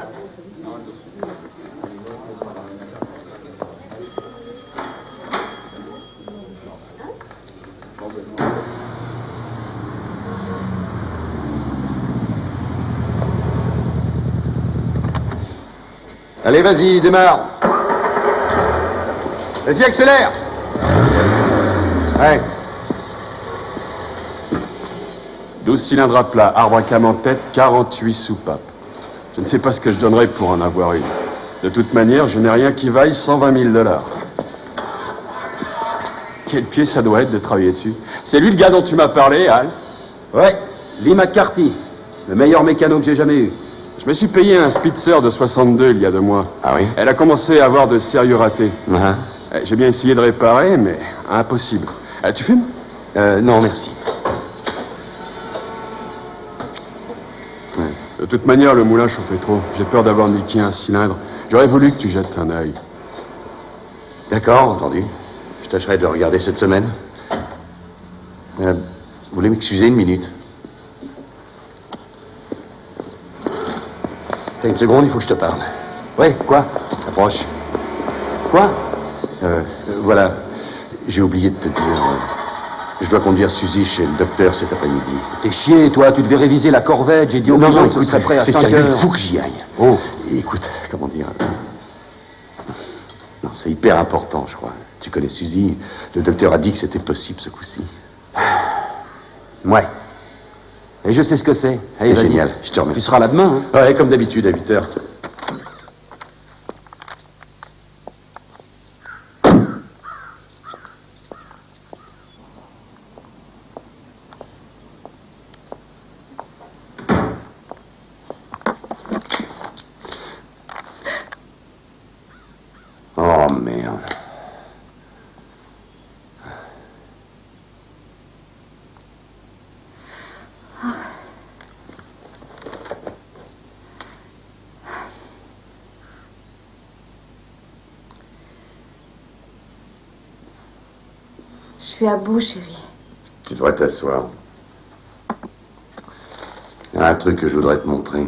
Allez, vas-y, démarre. Vas-y, accélère. Ouais. 12 cylindres à plat, arbre à cam en tête, 48 soupapes. Je ne sais pas ce que je donnerais pour en avoir une. De toute manière, je n'ai rien qui vaille 120 000 $. Quel pied ça doit être de travailler dessus. C'est lui le gars dont tu m'as parlé, Al? Ouais, Lee McCarthy, le meilleur mécano que j'ai jamais eu. Je me suis payé un Spitzer de 62 il y a 2 mois. Ah oui? Elle a commencé à avoir de sérieux ratés. Uh-huh. J'ai bien essayé de réparer, mais impossible. Tu fumes? Non, merci. De toute manière, le moulin chauffait trop. J'ai peur d'avoir niqué un cylindre. J'aurais voulu que tu jettes un œil. D'accord, entendu. Je tâcherai de le regarder cette semaine. Vous voulez m'excuser une minute? T'as une seconde, il faut que je te parle. Ouais, quoi? Approche. Quoi? Voilà. J'ai oublié de te dire. Je dois conduire Suzy chez le docteur cet après-midi. T'es chier, toi. Tu devais réviser la corvette. J'ai dit au client que ce serait prêt à 5 heures. C'est sérieux, il faut que j'y aille. Oh. Écoute, comment dire... Non, c'est hyper important, je crois. Tu connais Suzy. Le docteur a dit que c'était possible ce coup-ci. Ouais. Et je sais ce que c'est. C'est génial, je te remercie. Tu seras là demain, hein? Ouais, comme d'habitude, à 8 heures. Oh, merde. Je suis à bout, chérie. Tu devrais t'asseoir. Il y a un truc que je voudrais te montrer.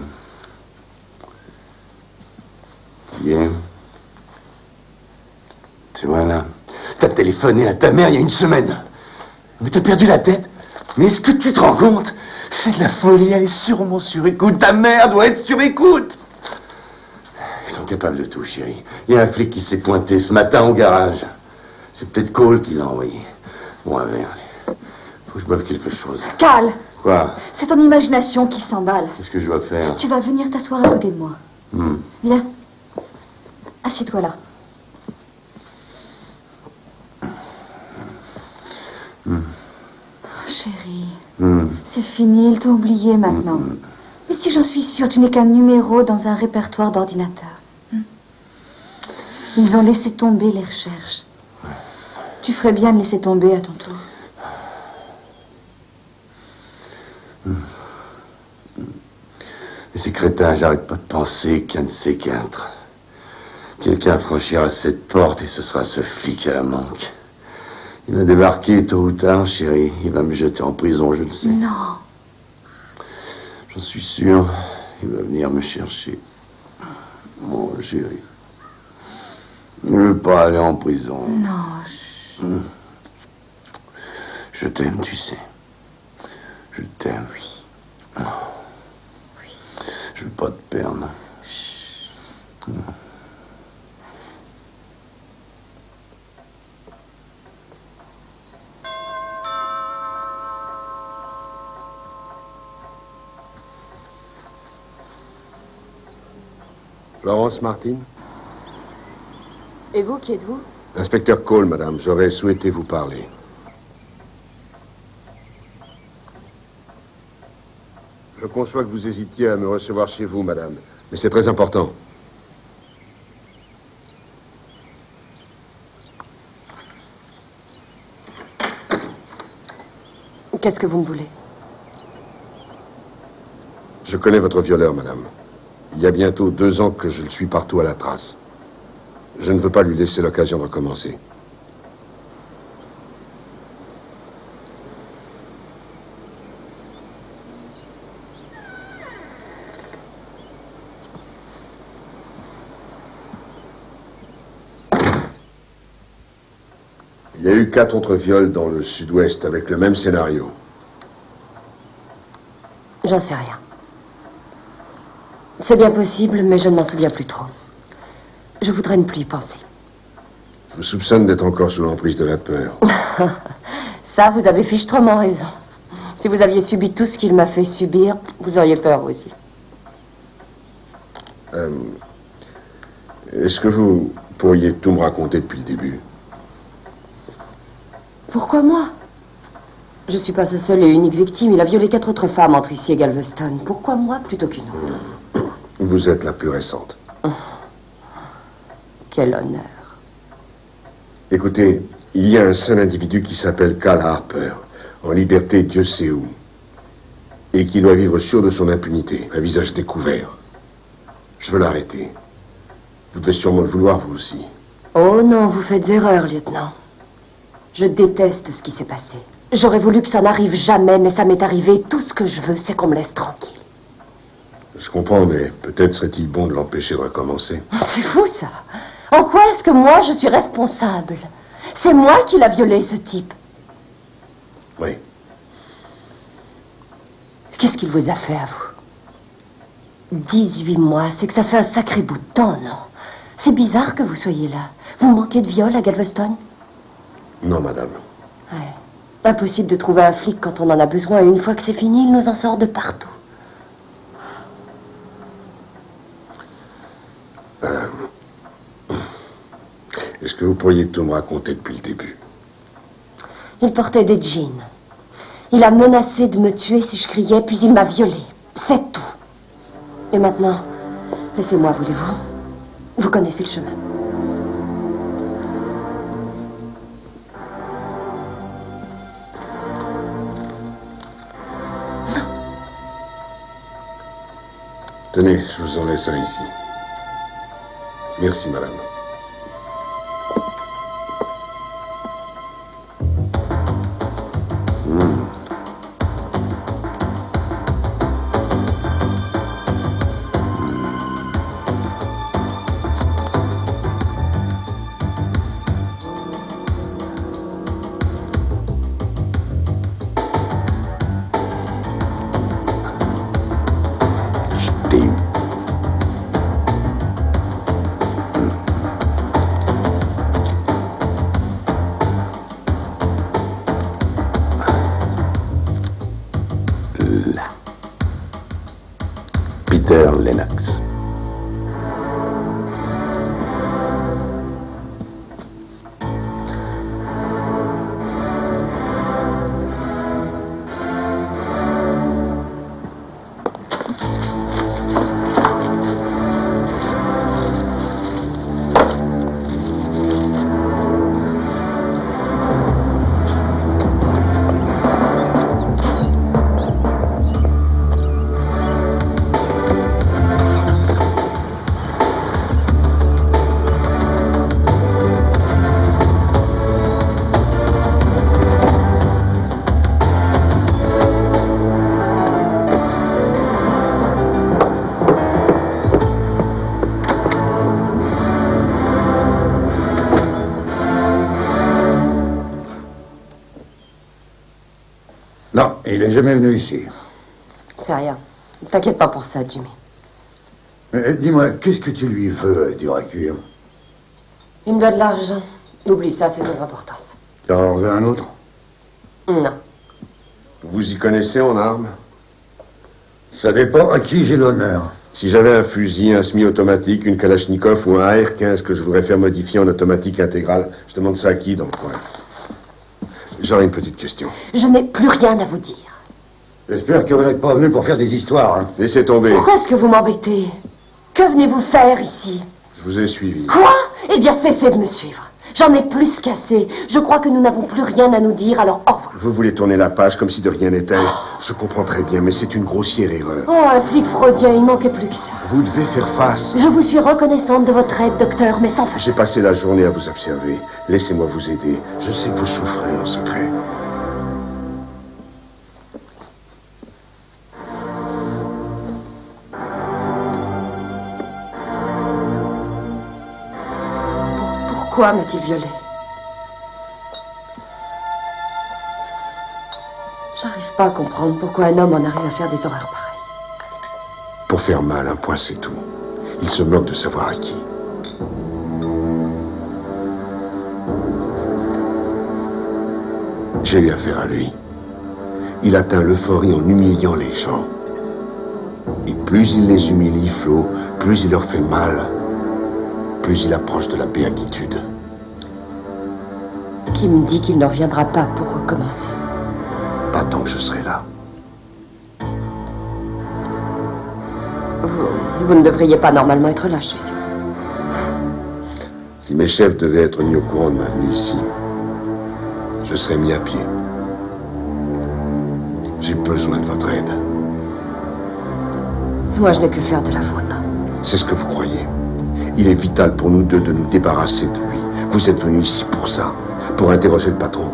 Hier. Tu vois là. T'as téléphoné à ta mère il y a 1 semaine. Mais t'as perdu la tête. Mais est-ce que tu te rends compte? C'est de la folie, elle est sûrement sur écoute. Ta mère doit être sur écoute. Ils sont capables de tout, chérie. Il y a un flic qui s'est pointé ce matin au garage. C'est peut-être Cole qui l'a envoyé. Bon, allez. Faut que je boive quelque chose. Cal! Quoi? C'est ton imagination qui s'emballe. Qu'est-ce que je dois faire? Tu vas venir t'asseoir à côté de moi. Viens. Assieds-toi là. Chérie, c'est fini, il t'a oublié maintenant. Mais si j'en suis sûre, tu n'es qu'un numéro dans un répertoire d'ordinateur. Ils ont laissé tomber les recherches. Tu ferais bien de laisser tomber à ton tour. Mais ces crétins, j'arrête pas de penser qu'un de ces 4. Quelqu'un franchira cette porte et ce sera ce flic à la manque. Il va débarquer tôt ou tard, chérie. Il va me jeter en prison, je le sais. Non. J'en suis sûr. Il va venir me chercher. Mon chéri. Je ne veux pas aller en prison. Non. Je t'aime, tu sais. Je t'aime. Oui. Oui. Je veux pas te perdre. Florence Martin? Et vous, qui êtes-vous? Inspecteur Cole, madame. J'aurais souhaité vous parler. Je conçois que vous hésitiez à me recevoir chez vous, madame. Mais c'est très important. Qu'est-ce que vous me voulez? Je connais votre violeur, madame. Il y a bientôt 2 ans que je le suis partout à la trace. Je ne veux pas lui laisser l'occasion de recommencer. Il y a eu 4 autres viols dans le sud-ouest avec le même scénario. J'en sais rien. C'est bien possible, mais je ne m'en souviens plus trop. Je voudrais ne plus y penser. Je vous soupçonne d'être encore sous l'emprise de la peur. Ça, vous avez fichtrement raison. Si vous aviez subi tout ce qu'il m'a fait subir, vous auriez peur aussi. Est-ce que vous pourriez tout me raconter depuis le début? Pourquoi moi? Je suis pas sa seule et unique victime. Il a violé 4 autres femmes entre ici et Galveston. Pourquoi moi plutôt qu'une autre? Vous êtes la plus récente. Quel honneur. Écoutez, il y a un seul individu qui s'appelle Cal Harper, en liberté Dieu sait où, et qui doit vivre sûr de son impunité, un visage découvert. Je veux l'arrêter. Vous devez sûrement le vouloir, vous aussi. Oh non, vous faites erreur, lieutenant. Je déteste ce qui s'est passé. J'aurais voulu que ça n'arrive jamais, mais ça m'est arrivé. Tout ce que je veux, c'est qu'on me laisse tranquille. Je comprends, mais peut-être serait-il bon de l'empêcher de recommencer. C'est fou, ça. En quoi est-ce que moi, je suis responsable? C'est moi qui l'a violé, ce type. Oui. Qu'est-ce qu'il vous a fait, à vous? 18 mois, c'est que ça fait un sacré bout de temps, non? C'est bizarre que vous soyez là. Vous manquez de viol à Galveston? Non, madame. Ouais. Impossible de trouver un flic quand on en a besoin, et une fois que c'est fini, il nous en sort de partout. Est-ce que vous pourriez tout me raconter depuis le début? Il portait des jeans. Il a menacé de me tuer si je criais, puis il m'a violée. C'est tout. Et maintenant, laissez-moi, voulez-vous? Vous connaissez le chemin. Tenez, je vous en laisse un ici. Merci, madame. Peter Lennox. Non, il est jamais venu ici. C'est rien. T'inquiète pas pour ça, Jimmy. Dis-moi, qu'est-ce que tu lui veux, dur à cuire? Il me doit de l'argent. Oublie ça, c'est sans importance. Tu en veux un autre? Non. Vous y connaissez en armes? Ça dépend à qui j'ai l'honneur. Si j'avais un fusil, un semi-automatique, une Kalachnikov ou un AR-15 que je voudrais faire modifier en automatique intégrale, je demande ça à qui dans le coin? J'aurais une petite question. Je n'ai plus rien à vous dire. J'espère que vous n'êtes pas venu pour faire des histoires. Hein. Laissez tomber. Pourquoi est-ce que vous m'embêtez? Que venez-vous faire ici? Je vous ai suivi. Quoi? Eh bien, cessez de me suivre. J'en ai plus qu'assez. Je crois que nous n'avons plus rien à nous dire, alors au revoir. Vous voulez tourner la page comme si de rien n'était. Je comprends très bien, mais c'est une grossière erreur. Oh, un flic freudien, il manquait plus que ça. Vous devez faire face. Je vous suis reconnaissante de votre aide, docteur, mais sans façon. J'ai passé la journée à vous observer. Laissez-moi vous aider. Je sais que vous souffrez en secret. Pourquoi m'a-t-il violée? J'arrive pas à comprendre pourquoi un homme en arrive à faire des horreurs pareilles. Pour faire mal, un point c'est tout. Il se moque de savoir à qui. J'ai eu affaire à lui. Il atteint l'euphorie en humiliant les gens. Et plus il les humilie, Flo, plus il leur fait mal, plus il approche de la béatitude. Qui me dit qu'il ne reviendra pas pour recommencer? Pas tant que je serai là. Vous ne devriez pas normalement être là, je suis sûre. Si mes chefs devaient être mis au courant de ma venue ici, je serais mis à pied. J'ai besoin de votre aide. Moi, je n'ai que faire de la vôtre. C'est ce que vous croyez. Il est vital pour nous deux de nous débarrasser de lui. Vous êtes venus ici pour ça, pour interroger le patron.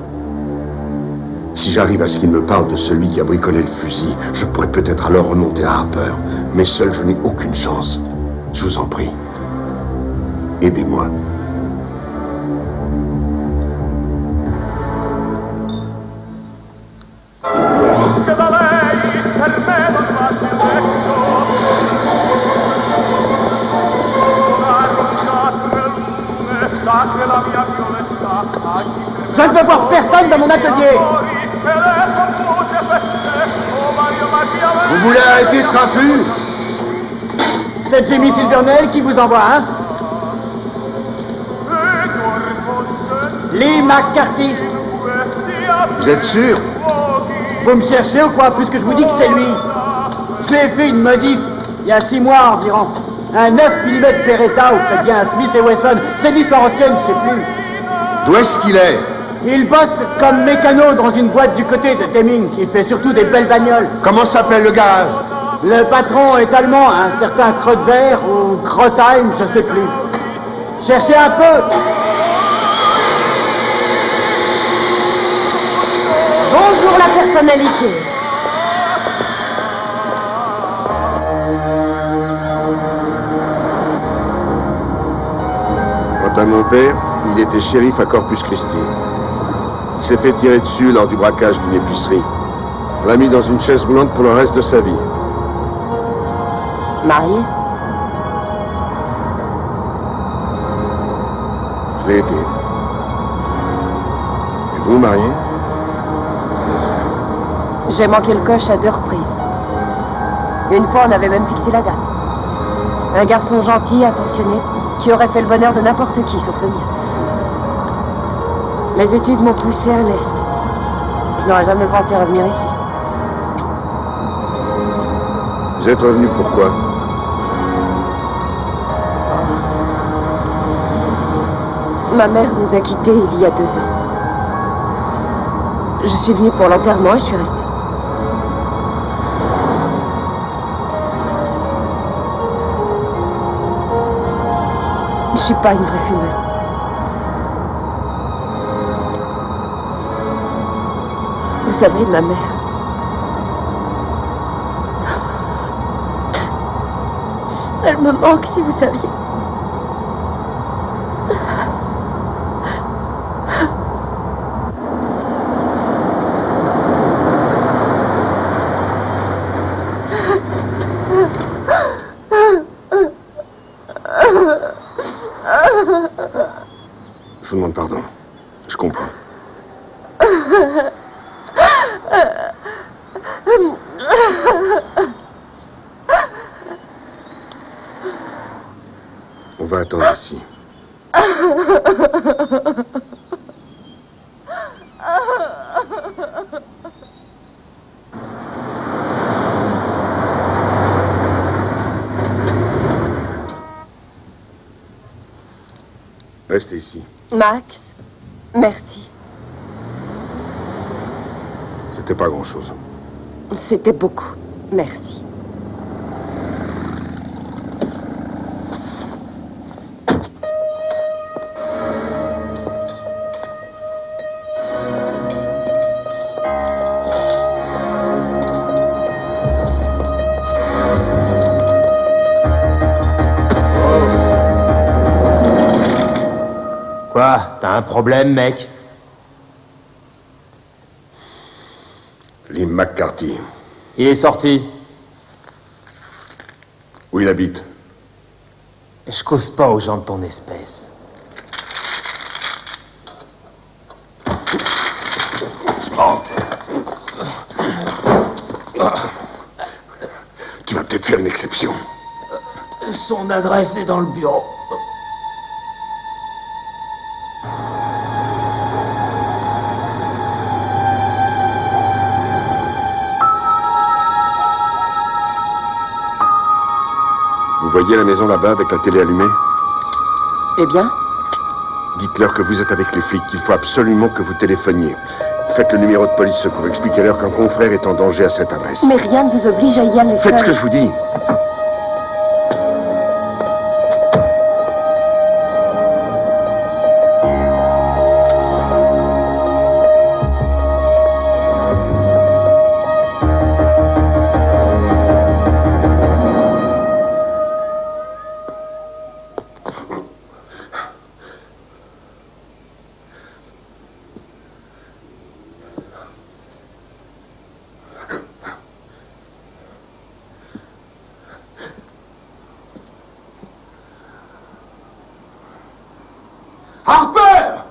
Si j'arrive à ce qu'il me parle de celui qui a bricolé le fusil, je pourrais peut-être alors remonter à Harper. Mais seul, je n'ai aucune chance. Je vous en prie. Aidez-moi. Je ne veux voir personne dans mon atelier. Vous voulez arrêter ce raffut? C'est Jimmy Silvernail qui vous envoie, hein? Lee McCarthy. Vous êtes sûr? Vous me cherchez ou quoi, puisque je vous dis que c'est lui? Je lui ai fait une modif il y a 6 mois environ. Un 9 mm Beretta ou peut-être bien un Smith & Wesson. C'est de l'histoire ancienne, je sais plus. D'où est-ce qu'il est? Il bosse comme mécano dans une boîte du côté de Deming. Il fait surtout des belles bagnoles. Comment s'appelle le garage? Le patron est allemand, un certain Kreutzer ou Krotheim, je sais plus. Cherchez un peu. Bonjour la personnalité. Quant à mon père, il était shérif à Corpus Christi. Il s'est fait tirer dessus lors du braquage d'une épicerie. On l'a mis dans une chaise roulante pour le reste de sa vie. Marié? Je l'ai été. Et vous, marié? J'ai manqué le coche à 2 reprises. Une fois, on avait même fixé la date. Un garçon gentil, attentionné, qui aurait fait le bonheur de n'importe qui, sauf le mien. Mes études m'ont poussé à l'Est. Je n'aurais jamais pensé revenir ici. Vous êtes revenu pourquoi? Ma mère nous a quittés il y a 2 ans. Je suis venue pour l'enterrement et je suis restée. Je suis pas une vraie fumeuse. Vous savez, ma mère... Elle me manque, si vous saviez. Je vous demande pardon. Je comprends. On va attendre ici. Restez ici. Max, merci. C'était pas grand-chose. C'était beaucoup. Merci. Quoi? T'as un problème, mec? Lee McCarthy. Il est sorti. Où il habite? Je cause pas aux gens de ton espèce. Oh. Tu vas peut-être faire une exception. Son adresse est dans le bureau. Vous voyez la maison là-bas avec la télé allumée? Eh bien? Dites-leur que vous êtes avec les flics, qu'il faut absolument que vous téléphoniez. Faites le numéro de police secours. Expliquez-leur qu'un confrère est en danger à cette adresse. Mais rien ne vous oblige à y aller seul. Faites ce que je vous dis. Harper!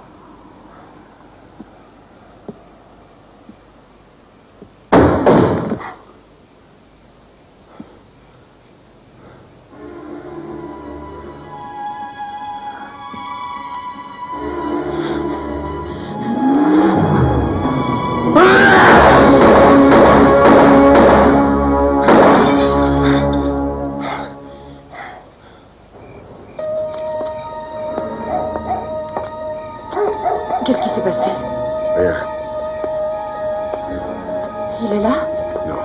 Qu'est-ce qui s'est passé? Rien. Il est là? Non.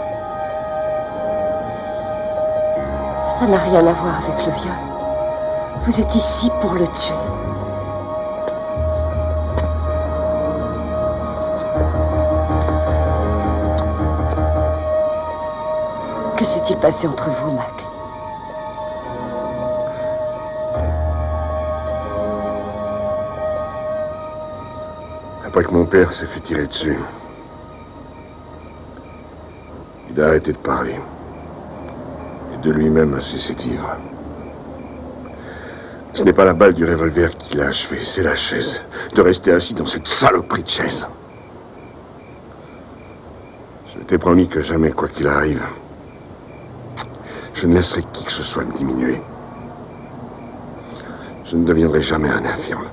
Ça n'a rien à voir avec le viol. Vous êtes ici pour le tuer. Que s'est-il passé entre vous, Max? Après que mon père s'est fait tirer dessus, il a arrêté de parler. Et de lui-même a cessé de vivre. Ce n'est pas la balle du revolver qui l'a achevé, c'est la chaise. De rester assis dans cette saloperie de chaise. Je t'ai promis que jamais, quoi qu'il arrive, je ne laisserai qui que ce soit me diminuer. Je ne deviendrai jamais un infirme.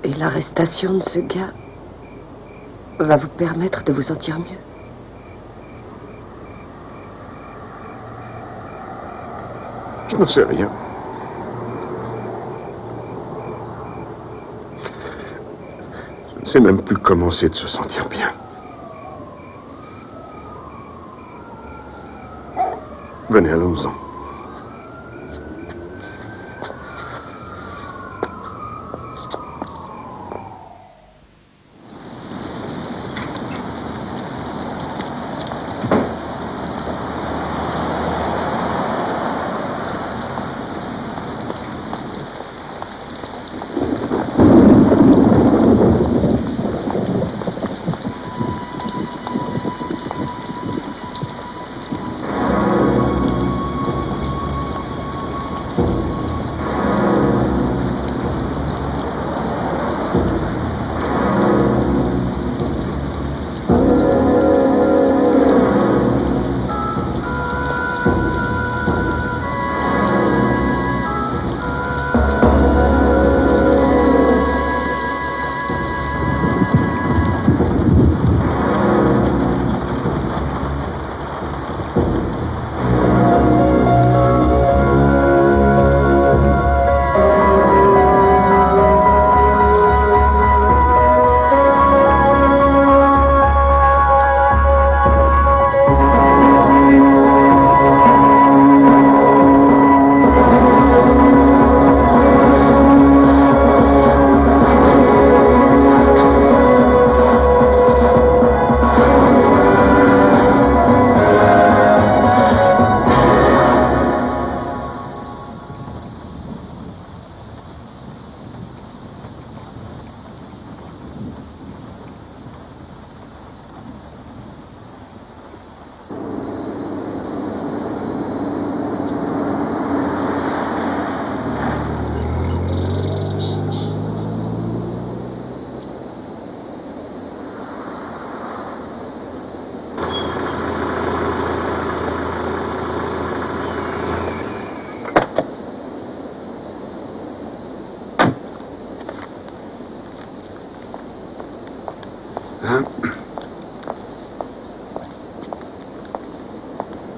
Et l'arrestation de ce gars va vous permettre de vous sentir mieux. Je n'en sais rien. Je ne sais même plus comment c'est de se sentir bien. Venez, allons-en.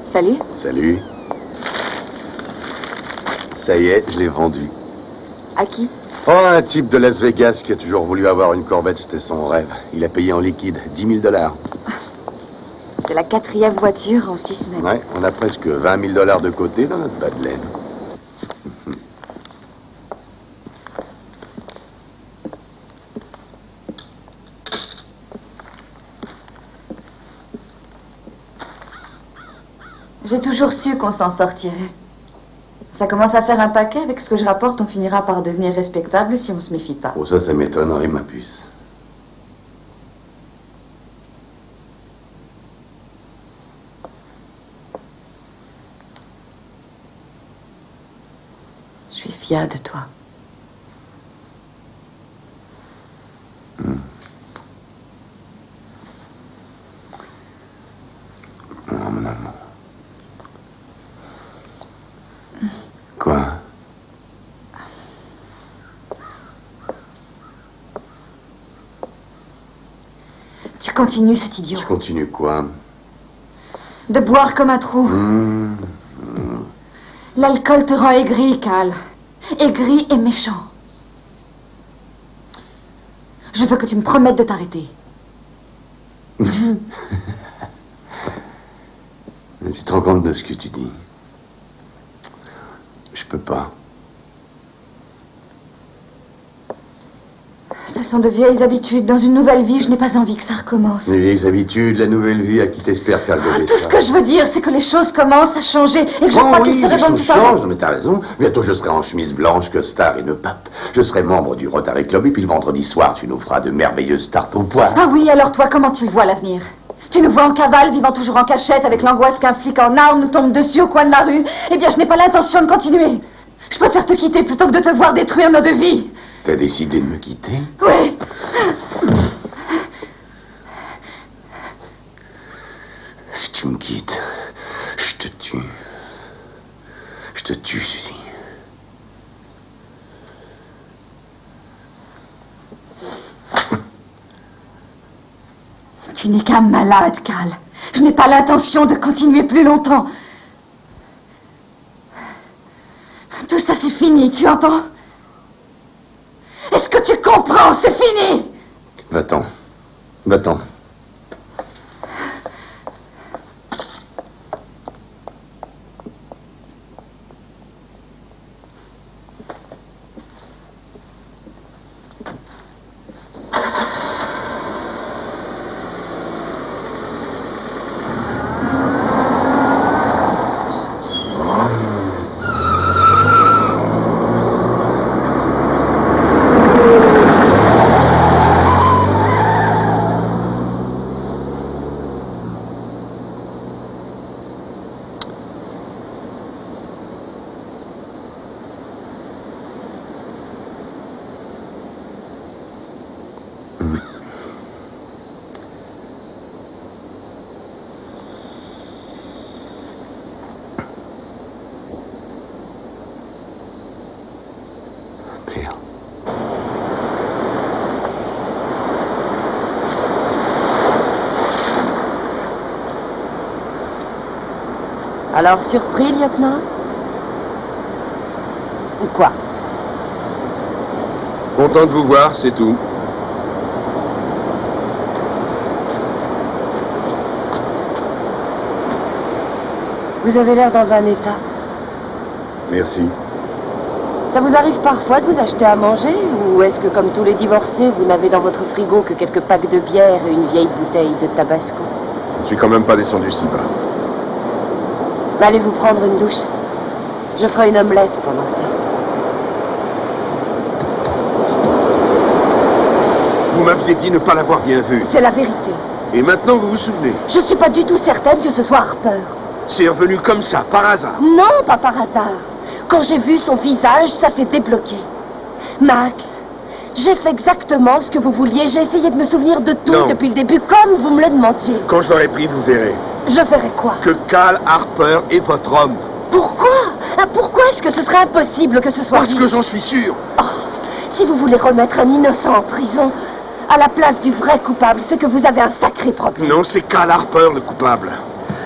Salut. Salut. Ça y est, je l'ai vendu. À qui? Oh, un type de Las Vegas qui a toujours voulu avoir une Corvette, c'était son rêve. Il a payé en liquide 10 000 $. C'est la 4e voiture en 6 semaines. Ouais, on a presque 20 000 $ de côté dans notre bas de laine. J'ai toujours su qu'on s'en sortirait. Ça commence à faire un paquet. Avec ce que je rapporte, on finira par devenir respectable si on se méfie pas. Oh, ça m'étonnerait, ma puce. Je suis fière de toi. Oh, mon amour. Quoi? Tu continues, cet idiot. Je continue quoi? De boire comme un trou. L'alcool te rend aigri, Cal. Aigri et méchant. Je veux que tu me promettes de t'arrêter. Tu te rends compte de ce que tu dis? Je peux pas. Ce sont de vieilles habitudes. Dans une nouvelle vie, je n'ai pas envie que ça recommence. Les vieilles habitudes, la nouvelle vie, à qui t'espères faire gober Tout ce que je veux dire, c'est que les choses commencent à changer et que je crois qu'il serait bon que tu t'arrêtes. Non, mais t'as raison. Bientôt, je serai en chemise blanche, costard et ne pape. Je serai membre du Rotary Club et puis le vendredi soir, tu nous feras de merveilleuses tartes au pois. Ah oui, alors toi, comment tu le vois, l'avenir? Tu nous vois en cavale, vivant toujours en cachette, avec l'angoisse qu'un flic en armes nous tombe dessus au coin de la rue. Eh bien, je n'ai pas l'intention de continuer. Je préfère te quitter plutôt que de te voir détruire nos deux vies. T'as décidé de me quitter? Oui. Si tu me quittes, je te tue. Je te tue, Suzy. Tu n'es qu'un malade, Cal. Je n'ai pas l'intention de continuer plus longtemps. Tout ça, c'est fini, tu entends? Est-ce que tu comprends? C'est fini! Va-t'en. Va-t'en. Alors, surpris, lieutenant? Ou quoi? Content de vous voir, c'est tout. Vous avez l'air dans un état. Merci. Ça vous arrive parfois de vous acheter à manger? Ou est-ce que, comme tous les divorcés, vous n'avez dans votre frigo que quelques packs de bière et une vieille bouteille de tabasco? Je ne suis quand même pas descendu si bas. Allez vous prendre une douche. Je ferai une omelette pendant ce temps. Vous m'aviez dit ne pas l'avoir bien vu. C'est la vérité. Et maintenant, vous vous souvenez? Je suis pas du tout certaine que ce soit Harper. C'est revenu comme ça, par hasard. Non, pas par hasard. Quand j'ai vu son visage, ça s'est débloqué. Max, j'ai fait exactement ce que vous vouliez. J'ai essayé de me souvenir de tout depuis le début, comme vous me le demandiez. Quand je l'aurai pris, vous verrez. Je ferai quoi? Que Cal Harper est votre homme. Pourquoi? Pourquoi est-ce que ce serait impossible que ce soit Parce lui? que j'en suis sûr. Oh, si vous voulez remettre un innocent en prison, à la place du vrai coupable, c'est que vous avez un sacré problème. Non, c'est Cal Harper, le coupable.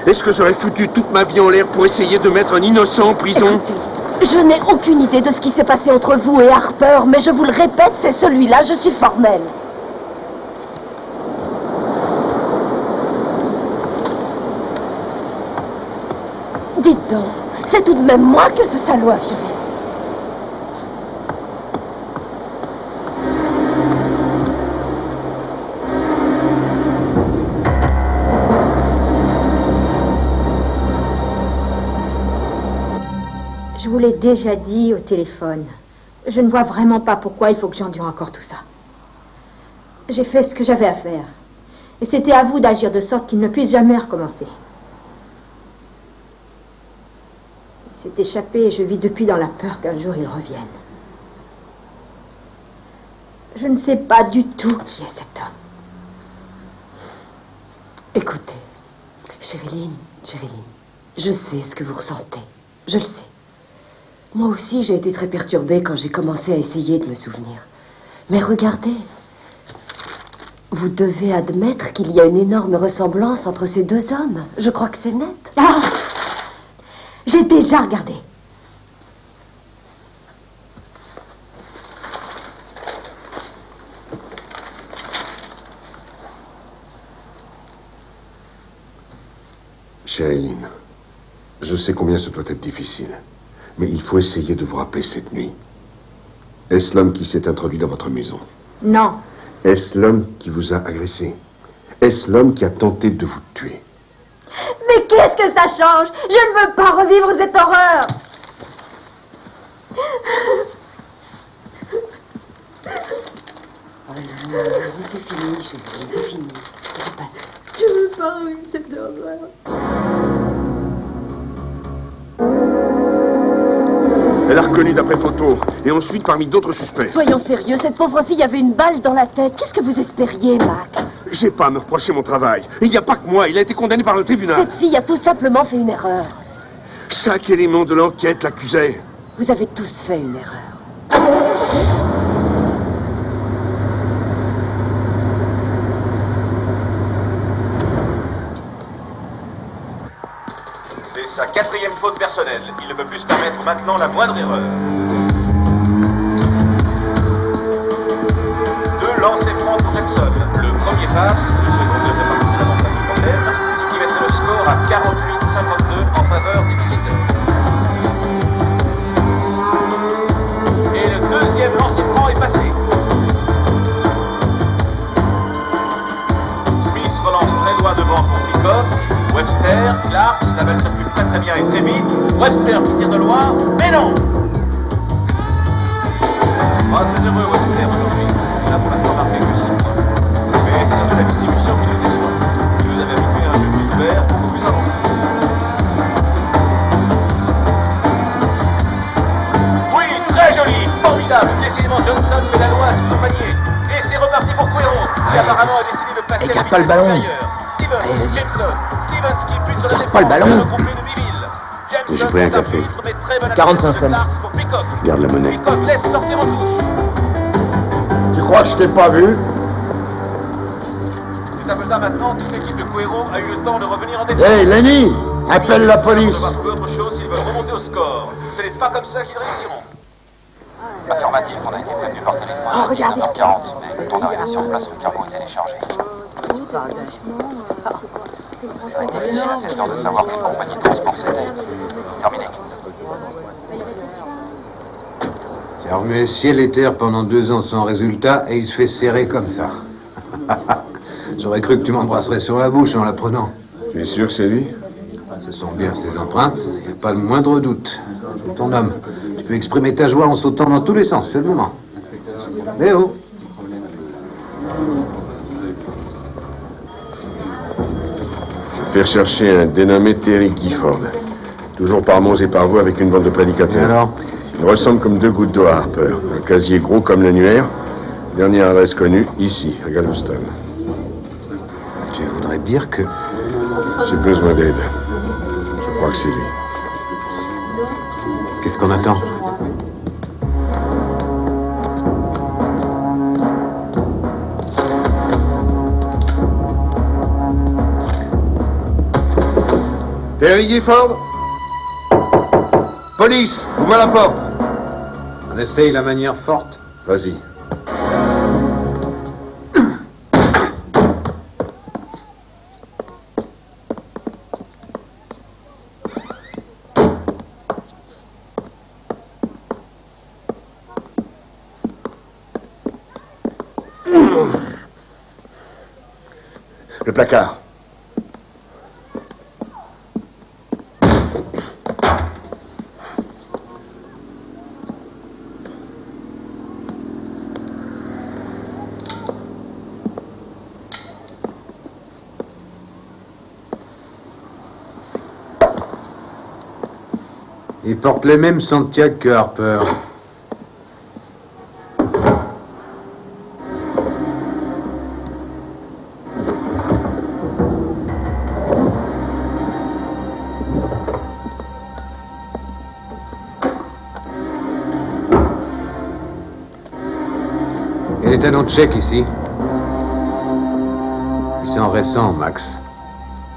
Est-ce que j'aurais foutu toute ma vie en l'air pour essayer de mettre un innocent en prison? Écoutez, je n'ai aucune idée de ce qui s'est passé entre vous et Harper, mais je vous le répète, c'est celui-là, je suis formelle. Dites donc, c'est tout de même moi que ce salaud a violé. Je vous l'ai déjà dit au téléphone. Je ne vois vraiment pas pourquoi il faut que j'endure encore tout ça. J'ai fait ce que j'avais à faire. Et c'était à vous d'agir de sorte qu'il ne puisse jamais recommencer. Il s'est échappé et je vis depuis dans la peur qu'un jour il revienne. Je ne sais pas du tout qui est cet homme. Écoutez, Sherilyn, je sais ce que vous ressentez. Je le sais. Moi aussi, j'ai été très perturbée quand j'ai commencé à essayer de me souvenir. Mais regardez, vous devez admettre qu'il y a une énorme ressemblance entre ces deux hommes. Je crois que c'est net. Ah! J'ai déjà regardé. Sherilyn, je sais combien ce doit être difficile, mais il faut essayer de vous rappeler cette nuit. Est-ce l'homme qui s'est introduit dans votre maison? Non. Est-ce l'homme qui vous a agressé? Est-ce l'homme qui a tenté de vous tuer? Mais qu'est-ce que ça change? Je ne veux pas revivre cette horreur. C'est fini, chérie, c'est fini. C'est repassé. Je ne veux pas revivre cette horreur. Elle a reconnu d'après photo, et ensuite parmi d'autres suspects. Soyons sérieux, cette pauvre fille avait une balle dans la tête. Qu'est-ce que vous espériez, Max? J'ai pas à me reprocher mon travail. Il n'y a pas que moi, il a été condamné par le tribunal. Cette fille a tout simplement fait une erreur. Chaque élément de l'enquête l'accusait. Vous avez tous fait une erreur. C'est sa 4e faute personnelle. Il ne peut plus se permettre maintenant la moindre erreur. 2 lancers francs pour Jackson. Le premier passe, le second ne fait pas forcément pas de problème, ce qui mettait le score à 48-52 en faveur des visiteurs. Et le deuxième lancer franc est passé. Smith relance très loin devant pour Peacock. Webster, Clark, la balle circule très bien et très vite. Webster qui tire de loin, mais non! Ah, c'est heureux Webster aujourd'hui. Il a pour l'instant marqué que 6 points. Mais c'est surtout la distribution qui nous déçoit. Il nous avait habitué à un jeu plus ouvert, beaucoup plus avancé. Oui, très joli, formidable. Décidément, Johnson fait la loi sur son panier. Et c'est reparti pour Cuero, qui apparemment a décidé de passer garde pas le ballon. Allez, vas-y. Garde pas le ballon. J'ai pris un café. 45 cents. Garde la monnaie. Tu crois que je t'ai pas vu? C'est un peu tard maintenant, toute l'équipe de Cuero a eu le temps de revenir en défense. Hey, Lenny! Appelle la police! On va trouver autre chose s'ils veulent remonter au score. Ce n'est pas comme ça qu'ils réussiront. Affirmatif, on a été prévenu par téléphone. Oh, regardez ça. 40, mais ton arrivée sur place, le cargo est téléchargé. C'est temps de savoir quelle compagnie de transport c'est. Terminé. J'ai remué ciel et terre pendant 2 ans sans résultat et il se fait serrer comme ça. J'aurais cru que tu m'embrasserais sur la bouche en l'apprenant. Tu es sûr que c'est lui? Ce sont bien ses empreintes, il n'y a pas le moindre doute. C'est ton homme. Tu peux exprimer ta joie en sautant dans tous les sens, c'est le moment. Mais oh! Faire chercher un dénommé Terry Gifford. Toujours par monts et par voies avec une bande de prédicateurs. Alors? Il ressemble comme 2 gouttes d'eau à Harper. Un casier gros comme l'annuaire. Dernière adresse connue, ici, à Galveston. Tu voudrais dire que... J'ai besoin d'aide. Je crois que c'est lui. Qu'est-ce qu'on attend? Terry Gifford? Police, ouvre la porte. On essaye la manière forte. Vas-y. Le placard. Il porte les mêmes Santiago que Harper. Il est un autre chèque ici. Ils sont récents, Max.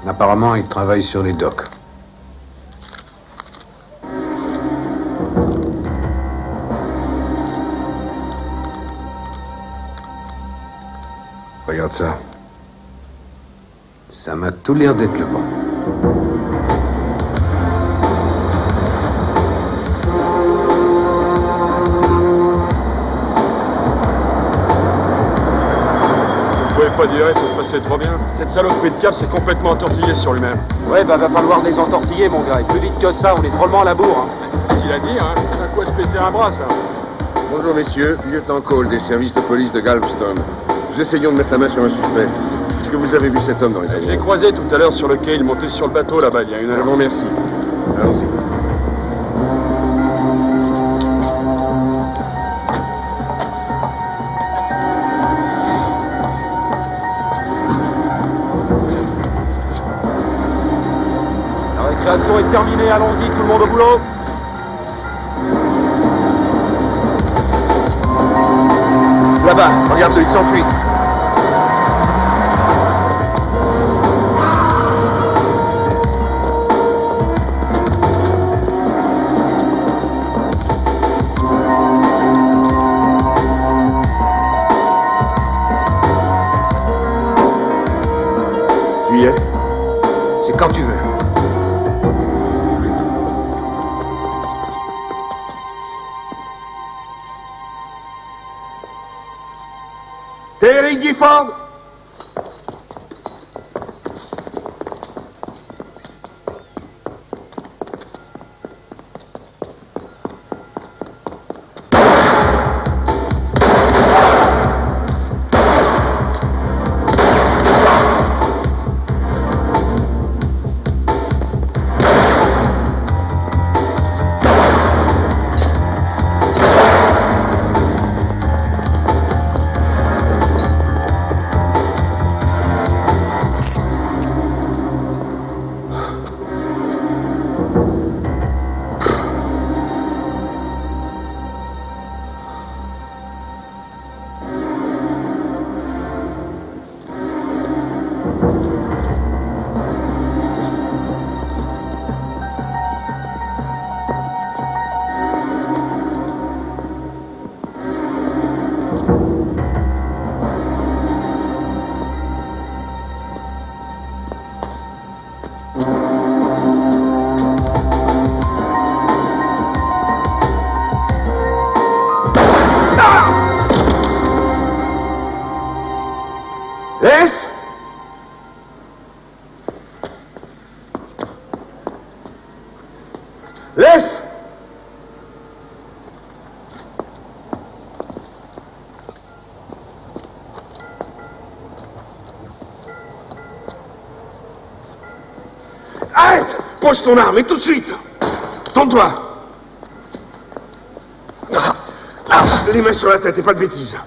Apparemment, il travaille sur les docks. Regarde ça. Ça m'a tout l'air d'être le bon. Pas durer, ça se passait trop bien. Cette saloperie de cap s'est complètement entortillée sur lui-même. Ouais, bah va falloir les entortiller, mon gars. Et plus vite que ça, on est drôlement à la bourre. Facile à dire, hein. C'est à quoi se péter un bras, ça. Bonjour, messieurs. Lieutenant Cole, des services de police de Galveston. Nous essayons de mettre la main sur un suspect. Est-ce que vous avez vu cet homme dans les Je avions? l'ai croisé tout à l'heure sur le quai. Il montait sur le bateau, là-bas, il y a une heure. Je vous remercie. Allons-y. La récréation est terminée, allons-y, tout le monde au boulot. Là-bas, regarde-le, il s'enfuit. Tu y es? C'est quand tu veux. Terry Gifford? Laisse! Laisse! Arrête! Pose ton arme et tout de suite! Tourne-toi! Les mains sur la tête et pas de bêtises.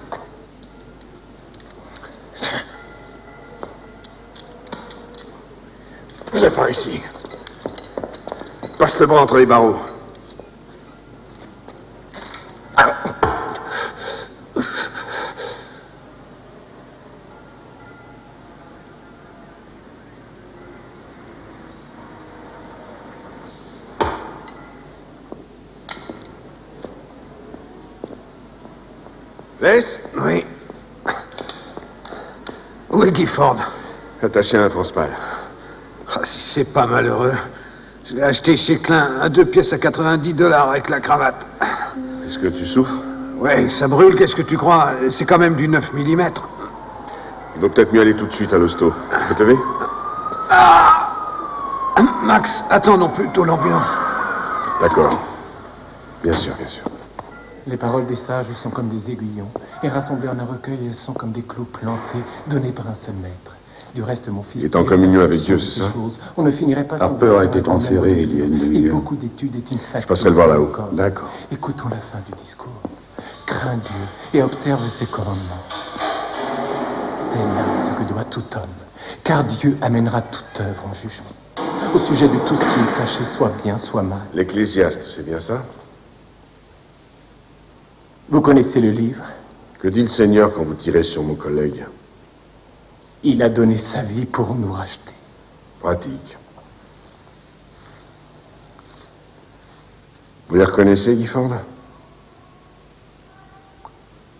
Viens par ici. Passe le bras entre les barreaux. Laisse. Oui. Où est Gifford? Attaché à un transpal. Ah, si c'est pas malheureux. Je l'ai acheté chez Klein à 2 pièces à $90 avec la cravate. Est-ce que tu souffres? Ouais, ça brûle, qu'est-ce que tu crois? C'est quand même du 9 mm. Il vaut peut-être mieux aller tout de suite à l'hosto. Tu peux te lever? Ah! Max, attendons plutôt l'ambulance. D'accord. Bien sûr, bien sûr. Les paroles des sages sont comme des aiguillons, et rassemblées en un recueil, elles sont comme des clous plantés, donnés par un seul maître. Du reste, mon fils... Il est en communion avec Dieu, c'est ça? On ne finirait pas sans... Harper a été transféré il y a une demi-heure. Et beaucoup d'études est une fatigue. Je passerai le voir là-haut. D'accord. Écoutons la fin du discours. Crains Dieu et observe ses commandements. C'est là ce que doit tout homme, car Dieu amènera toute œuvre en jugement. Au sujet de tout ce qui est caché, soit bien, soit mal. L'Ecclésiaste, c'est bien ça? Vous connaissez le livre? Que dit le Seigneur quand vous tirez sur mon collègue? Il a donné sa vie pour nous racheter. Pratique. Vous les reconnaissez, Gifford?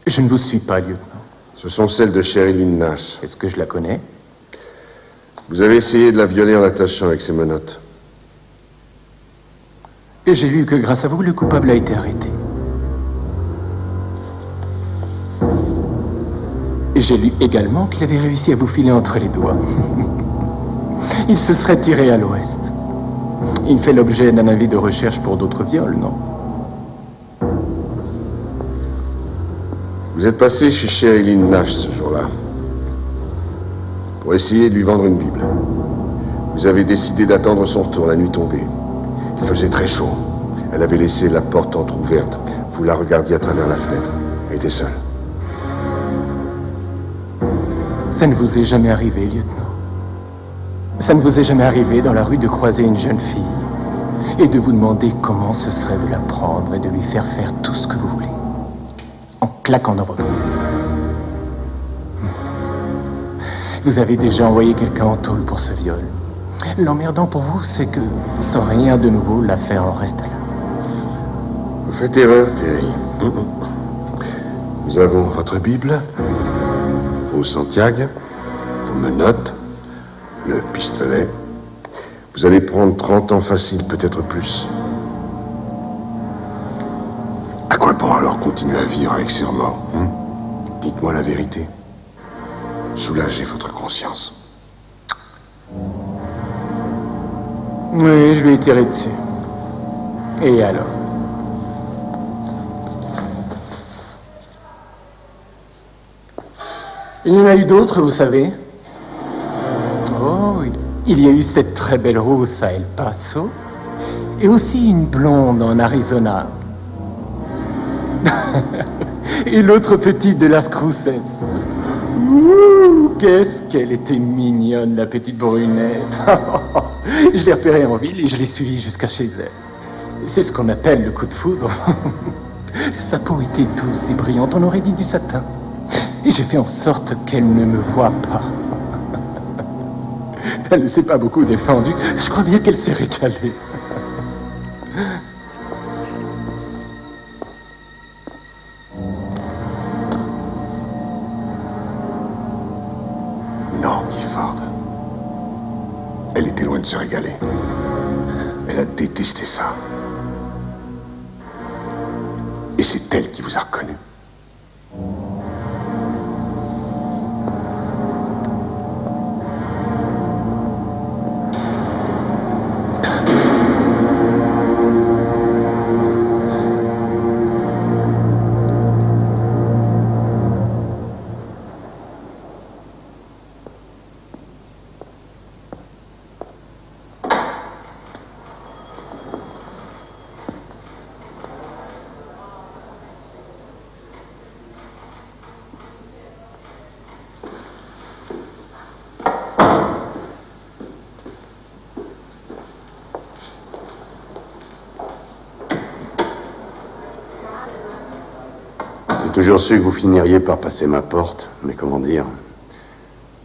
Je ne vous suis pas, lieutenant. Ce sont celles de Sherilyn Nash. Est-ce que je la connais? Vous avez essayé de la violer en l'attachant avec ses menottes. Et j'ai lu que grâce à vous, le coupable a été arrêté. Et j'ai lu également qu'il avait réussi à vous filer entre les doigts. Il se serait tiré à l'ouest. Il fait l'objet d'un avis de recherche pour d'autres viols, non? Vous êtes passé chez Sherilyn Nash ce jour-là pour essayer de lui vendre une Bible. Vous avez décidé d'attendre son retour la nuit tombée. Il faisait très chaud. Elle avait laissé la porte entrouverte. Vous la regardiez à travers la fenêtre. Elle était seule. Ça ne vous est jamais arrivé, lieutenant. Ça ne vous est jamais arrivé dans la rue de croiser une jeune fille et de vous demander comment ce serait de la prendre et de lui faire faire tout ce que vous voulez, en claquant dans votre main. Vous avez déjà envoyé quelqu'un en tôle pour ce viol. L'emmerdant pour vous, c'est que, sans rien de nouveau, l'affaire en reste là. Vous faites erreur, Terry. Nous avons votre Bible, vos Santiago, vos menottes, le pistolet. Vous allez prendre 30 ans facile, peut-être plus. À quoi bon alors continuer à vivre avec ces remords, hein? Dites-moi la vérité. Soulagez votre conscience. Oui, je lui ai tiré dessus. Et alors? Il y en a eu d'autres, vous savez. Oh, il y a eu cette très belle rousse à El Paso, et aussi une blonde en Arizona. Et l'autre petite de Las Cruces. Ouh, qu'est-ce qu'elle était mignonne, la petite brunette. Je l'ai repérée en ville et je l'ai suivie jusqu'à chez elle. C'est ce qu'on appelle le coup de foudre. Sa peau était douce et brillante, on aurait dit du satin. Et j'ai fait en sorte qu'elle ne me voie pas. Elle ne s'est pas beaucoup défendue. Je crois bien qu'elle s'est récalée. Non, Gifford. Elle était loin de se régaler. Elle a détesté ça. Et c'est elle qui vous a reconnu. J'ai toujours su que vous finiriez par passer ma porte, mais comment dire,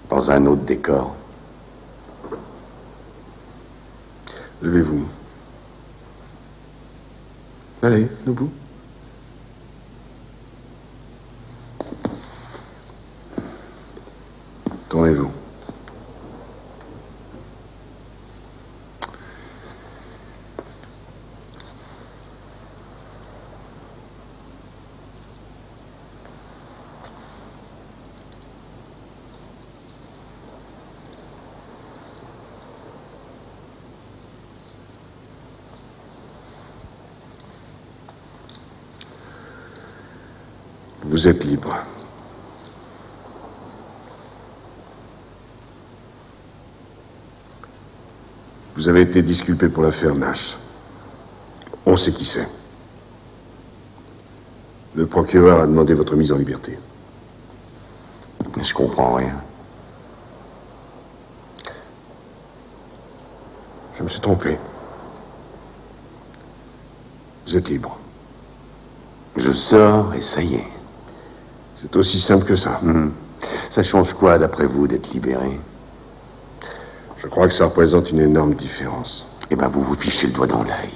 dans un autre décor. Levez-vous. Allez, debout. Tournez-vous. Vous êtes libre. Vous avez été disculpé pour l'affaire Nash. On sait qui c'est. Le procureur a demandé votre mise en liberté. Je comprends rien. Je me suis trompé. Vous êtes libre. Je sors et ça y est. C'est aussi simple que ça. Ça change quoi, d'après vous, d'être libéré? Je crois que ça représente une énorme différence. Eh ben, vous vous fichez le doigt dans l'œil.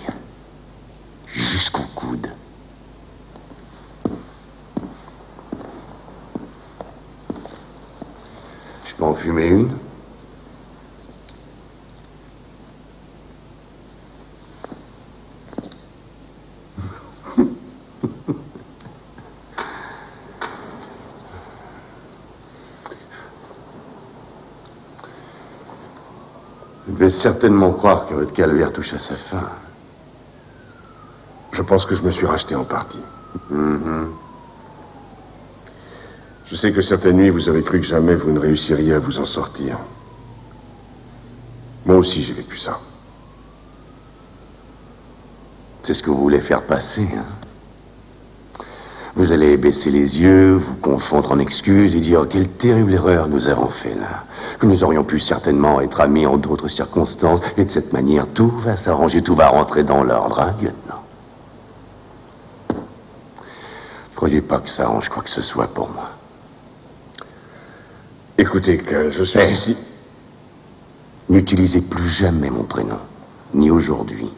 Jusqu'au coude. Je peux en fumer une? Vous devez certainement croire que votre calvaire touche à sa fin. Je pense que je me suis racheté en partie. Je sais que certaines nuits, vous avez cru que jamais vous ne réussiriez à vous en sortir. Moi aussi, j'ai vécu ça. C'est ce que vous voulez faire passer, hein? Vous allez baisser les yeux, vous confondre en excuses et dire quelle terrible erreur nous avons fait là. Que nous aurions pu certainement être amis en d'autres circonstances. Et de cette manière, tout va s'arranger, tout va rentrer dans l'ordre, hein, lieutenant? Ne croyez pas que ça arrange quoi que ce soit pour moi. Écoutez, que je suis ici... N'utilisez plus jamais mon prénom. Ni aujourd'hui,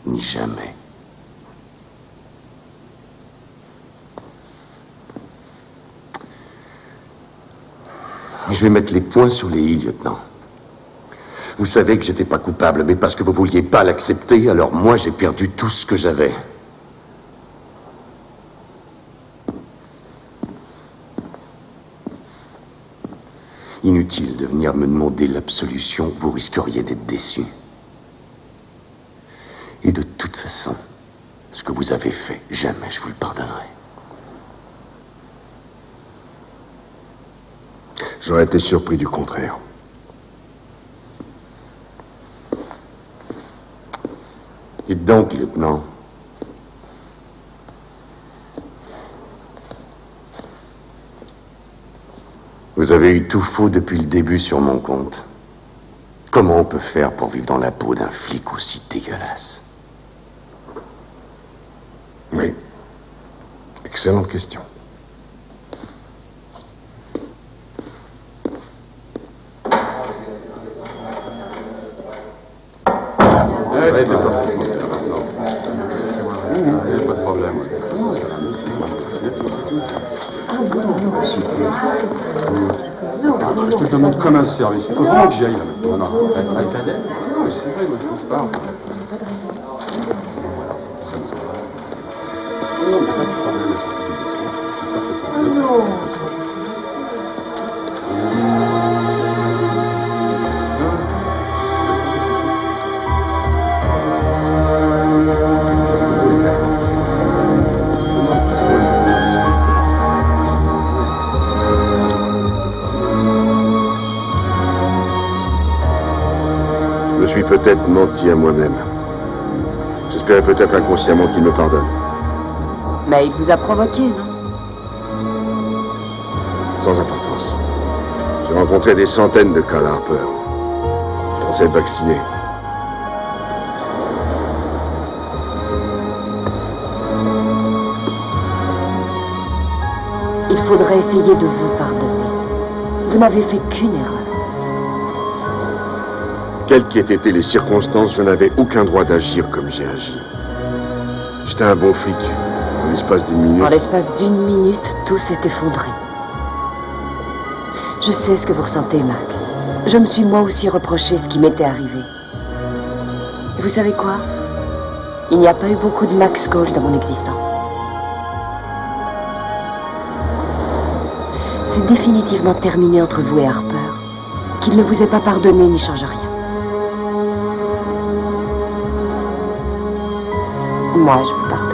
ni jamais. Je vais mettre les points sur les i, lieutenant. Vous savez que j'étais pas coupable, mais parce que vous vouliez pas l'accepter, alors moi j'ai perdu tout ce que j'avais. Inutile de venir me demander l'absolution, vous risqueriez d'être déçu. Et de toute façon, ce que vous avez fait, jamais je vous le pardonnerai. J'aurais été surpris du contraire. Dites donc, lieutenant. Vous avez eu tout faux depuis le début sur mon compte. Comment on peut faire pour vivre dans la peau d'un flic aussi dégueulasse? Oui. Excellente question. Pas de problème. Je te demande comme un service. Il faut vraiment que j'y aille là. Non, non. Non, c'est vrai, je ne trouve pas. Non, mais pas de problème. Je me suis peut-être menti à moi-même. J'espérais peut-être inconsciemment qu'il me pardonne. Mais il vous a provoqué, non? Sans importance. J'ai rencontré des centaines de cas Harper. Je pensais être vacciné. Il faudrait essayer de vous pardonner. Vous n'avez fait qu'une erreur. Quelles qu'aient été les circonstances, je n'avais aucun droit d'agir comme j'ai agi. J'étais un bon flic. En l'espace d'une minute... En l'espace d'une minute, tout s'est effondré. Je sais ce que vous ressentez, Max. Je me suis moi aussi reproché ce qui m'était arrivé. Et vous savez quoi? Il n'y a pas eu beaucoup de Max Cole dans mon existence. C'est définitivement terminé entre vous et Harper. Qu'il ne vous ait pas pardonné n'y change rien. Moi, je vous pardonne.